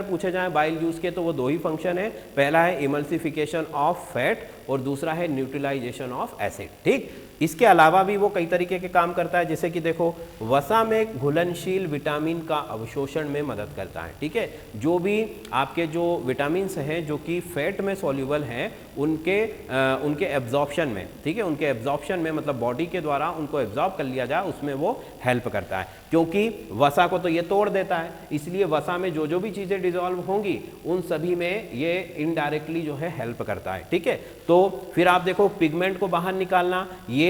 पूछे जाए बाइल जूस के तो वो दो ही फंक्शन है, पहला है इमल्सिफिकेशन ऑफ फैट और दूसरा है न्यूट्रलाइजेशन ऑफ एसिड। ठीक, इसके अलावा भी वो कई तरीके के काम करता है, जैसे कि देखो वसा में घुलनशील विटामिन का अवशोषण में मदद करता है। ठीक है, जो भी आपके जो विटामिन्स हैं जो कि फैट में सॉल्यूबल हैं उनके एब्जॉर्प्शन में, ठीक है, उनके एब्जॉर्प्शन में, मतलब बॉडी के द्वारा उनको एब्जॉर्ब कर लिया जाए, उसमें वो हेल्प करता है। क्योंकि वसा को तो ये तोड़ देता है, इसलिए वसा में जो भी चीज़ें डिजॉल्व होंगी उन सभी में ये इनडायरेक्टली जो है हेल्प करता है। ठीक है, तो फिर आप देखो पिगमेंट को बाहर निकालना, ये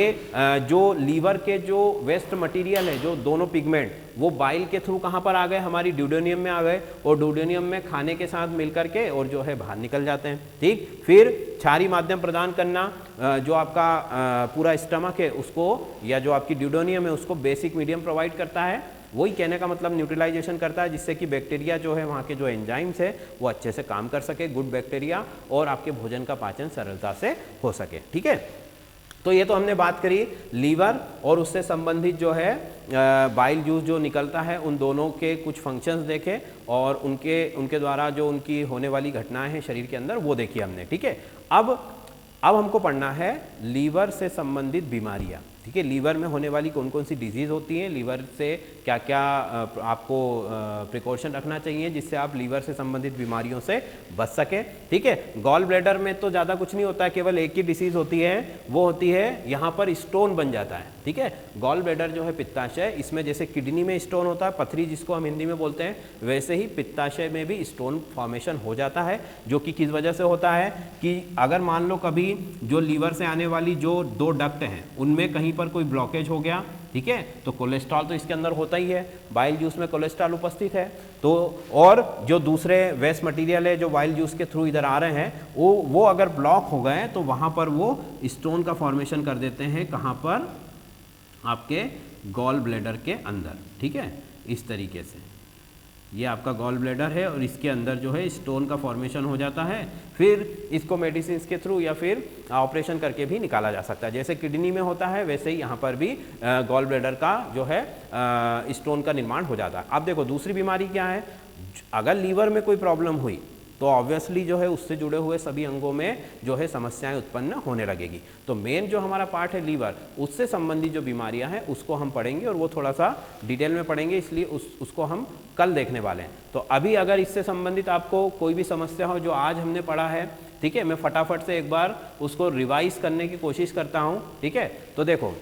जो लीवर के जो वेस्ट मटेरियल है, जो दोनों पिगमेंट, वो बाइल के थ्रू कहाँ पर आ गए, हमारी ड्यूडेनियम में आ गए, और ड्यूडेनियम में खाने के साथ मिलकर के और जो है बाहर निकल जाते हैं। ठीक, फिर क्षारीय माध्यम प्रदान करना, जो आपका पूरा स्टमक है उसको, या जो आपकी ड्यूडेनियम है उसको बेसिक मीडियम प्रोवाइड करता है। वही कहने का मतलब न्यूट्रलाइजेशन करता है, जिससे कि बैक्टीरिया जो है, वहाँ के जो एंजाइम्स है वो अच्छे से काम कर सके, गुड बैक्टीरिया, और आपके भोजन का पाचन सरलता से हो सके। ठीक है, तो ये तो हमने बात करी लीवर और उससे संबंधित जो है बाइल जूस जो निकलता है, उन दोनों के कुछ फंक्शंस देखे और उनके द्वारा जो उनकी होने वाली घटनाएं हैं शरीर के अंदर वो देखी हमने। ठीक है, अब हमको पढ़ना है लीवर से संबंधित बीमारियां। ठीक है, लीवर में होने वाली कौन कौन सी डिजीज़ होती हैं, लीवर से क्या क्या आपको प्रिकॉशन रखना चाहिए जिससे आप लीवर से संबंधित बीमारियों से बच सकें। ठीक है, गॉल ब्लैडर में तो ज़्यादा कुछ नहीं होता है, केवल एक ही डिसीज़ होती है, वो होती है यहाँ पर स्टोन बन जाता है। ठीक है, गॉल ब्लैडर जो है पित्ताशय, इसमें जैसे किडनी में स्टोन होता है, पथरी जिसको हम हिंदी में बोलते हैं, वैसे ही पित्ताशय में भी स्टोन फॉर्मेशन हो जाता है, जो कि किस वजह से होता है कि अगर मान लो कभी जो लीवर से आने वाली जो दो डक्ट हैं उनमें कहीं पर कोई ब्लॉकेज हो गया, ठीक है, तो कोलेस्ट्रॉल तो इसके अंदर होता ही है, बाइल जूस में कोलेस्ट्रॉल उपस्थित है, तो और जो दूसरे वेस्ट मटेरियल है जो बाइल जूस के थ्रू इधर आ रहे हैं वो अगर ब्लॉक हो गए तो वहाँ पर वो स्टोन का फॉर्मेशन कर देते हैं, कहाँ पर, आपके गॉल ब्लैडर के अंदर। ठीक है, इस तरीके से ये आपका गॉल ब्लैडर है और इसके अंदर जो है स्टोन का फॉर्मेशन हो जाता है। फिर इसको मेडिसिन के थ्रू या फिर ऑपरेशन करके भी निकाला जा सकता है। जैसे किडनी में होता है वैसे ही यहाँ पर भी गॉल ब्लैडर का जो है स्टोन का निर्माण हो जाता है। अब देखो दूसरी बीमारी क्या है, अगर लीवर में कोई प्रॉब्लम हुई तो ऑब्वियसली जो है उससे जुड़े हुए सभी अंगों में जो है समस्याएं उत्पन्न होने लगेगी। तो मेन जो हमारा पार्ट है लीवर, उससे संबंधित जो बीमारियां हैं उसको हम पढ़ेंगे और वो थोड़ा सा डिटेल में पढ़ेंगे, इसलिए उसको हम कल देखने वाले हैं। तो अभी अगर इससे संबंधित आपको कोई भी समस्या हो जो आज हमने पढ़ा है, ठीक है, मैं फटाफट से एक बार उसको रिवाइज करने की कोशिश करता हूँ। ठीक है, तो देखो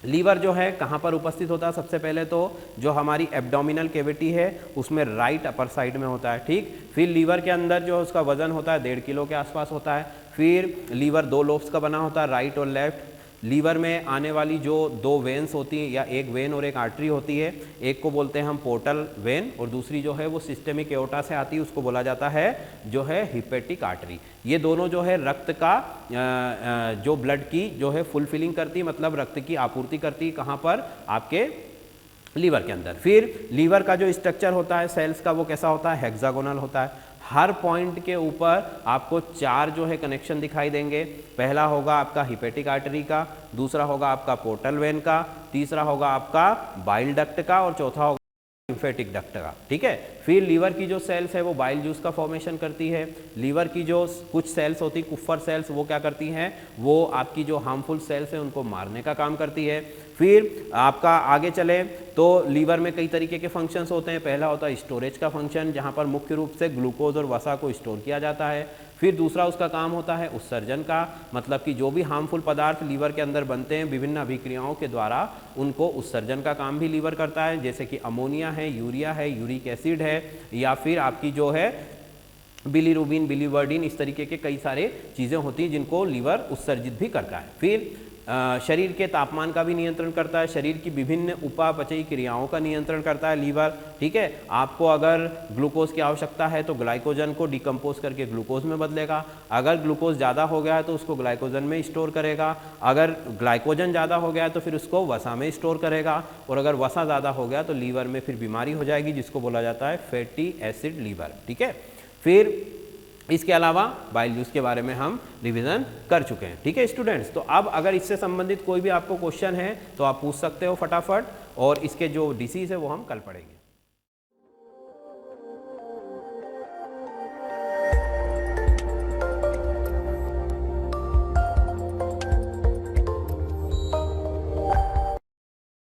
लीवर जो है कहाँ पर उपस्थित होता है, सबसे पहले तो जो हमारी एब्डोमिनल कैविटी है उसमें राइट अपर साइड में होता है। ठीक, फिर लीवर के अंदर जो उसका वजन होता है 1.5 किलो के आसपास होता है। फिर लीवर 2 लोब्स का बना होता है, राइट और लेफ्ट। लीवर में आने वाली जो 2 वेन्स होती हैं या एक वेन और एक आर्टरी होती है, एक को बोलते हैं हम पोर्टल वेन और दूसरी जो है वो सिस्टेमिक एओर्टा से आती है, उसको बोला जाता है जो है हिपेटिक आर्टरी। ये दोनों जो है रक्त का जो ब्लड की जो है फुलफिलिंग करती है, मतलब रक्त की आपूर्ति करती है, कहाँ पर, आपके लीवर के अंदर। फिर लीवर का जो स्ट्रक्चर होता है सेल्स का वो कैसा होता है, हेक्सागोनल होता है। हर पॉइंट के ऊपर आपको 4 जो है कनेक्शन दिखाई देंगे। पहला होगा आपका हिपेटिक आर्टरी का, दूसरा होगा आपका पोर्टल वेन का, तीसरा होगा आपका बाइल डक्ट का और चौथा होगा लिम्फेटिक डक्ट का। ठीक है, फिर लीवर की जो सेल्स है वो बाइल जूस का फॉर्मेशन करती है। लीवर की जो कुछ सेल्स होती है कुफर सेल्स, वो क्या करती हैं, वो आपकी जो हार्मफुल सेल्स हैं उनको मारने का काम करती है। फिर आपका आगे चले तो लीवर में कई तरीके के फंक्शंस होते हैं। पहला होता है स्टोरेज का फंक्शन, जहाँ पर मुख्य रूप से ग्लूकोज और वसा को स्टोर किया जाता है। फिर दूसरा उसका काम होता है उत्सर्जन का, मतलब कि जो भी हार्मफुल पदार्थ लीवर के अंदर बनते हैं विभिन्न अभिक्रियाओं के द्वारा उनको उत्सर्जन का काम भी लीवर करता है, जैसे कि अमोनिया है, यूरिया है, यूरिक एसिड है, या फिर आपकी जो है बिलीरुबिन, बिलीवर्डिन, इस तरीके के कई सारे चीज़ें होती हैं जिनको लीवर उत्सर्जित भी करता है। फिर शरीर के तापमान का भी नियंत्रण करता है, शरीर की विभिन्न उपापचयी क्रियाओं का नियंत्रण करता है लीवर। ठीक है, आपको अगर ग्लूकोज की आवश्यकता है तो ग्लाइकोजन को डिकम्पोज करके ग्लूकोज में बदलेगा। अगर ग्लूकोज ज़्यादा हो गया है तो उसको ग्लाइकोजन में स्टोर करेगा। अगर ग्लाइकोजन ज़्यादा हो गया है तो फिर उसको वसा में स्टोर करेगा। और अगर वसा ज़्यादा हो गया तो लीवर में फिर बीमारी हो जाएगी जिसको बोला जाता है फैटी एसिड लीवर। ठीक है, फिर इसके अलावा बाइल जूस के बारे में हम रिवीजन कर चुके हैं। ठीक है स्टूडेंट्स, तो अब अगर इससे संबंधित कोई भी आपको क्वेश्चन है तो आप पूछ सकते हो फटाफट, और इसके जो डिसीज है वो हम कल पढ़ेंगे।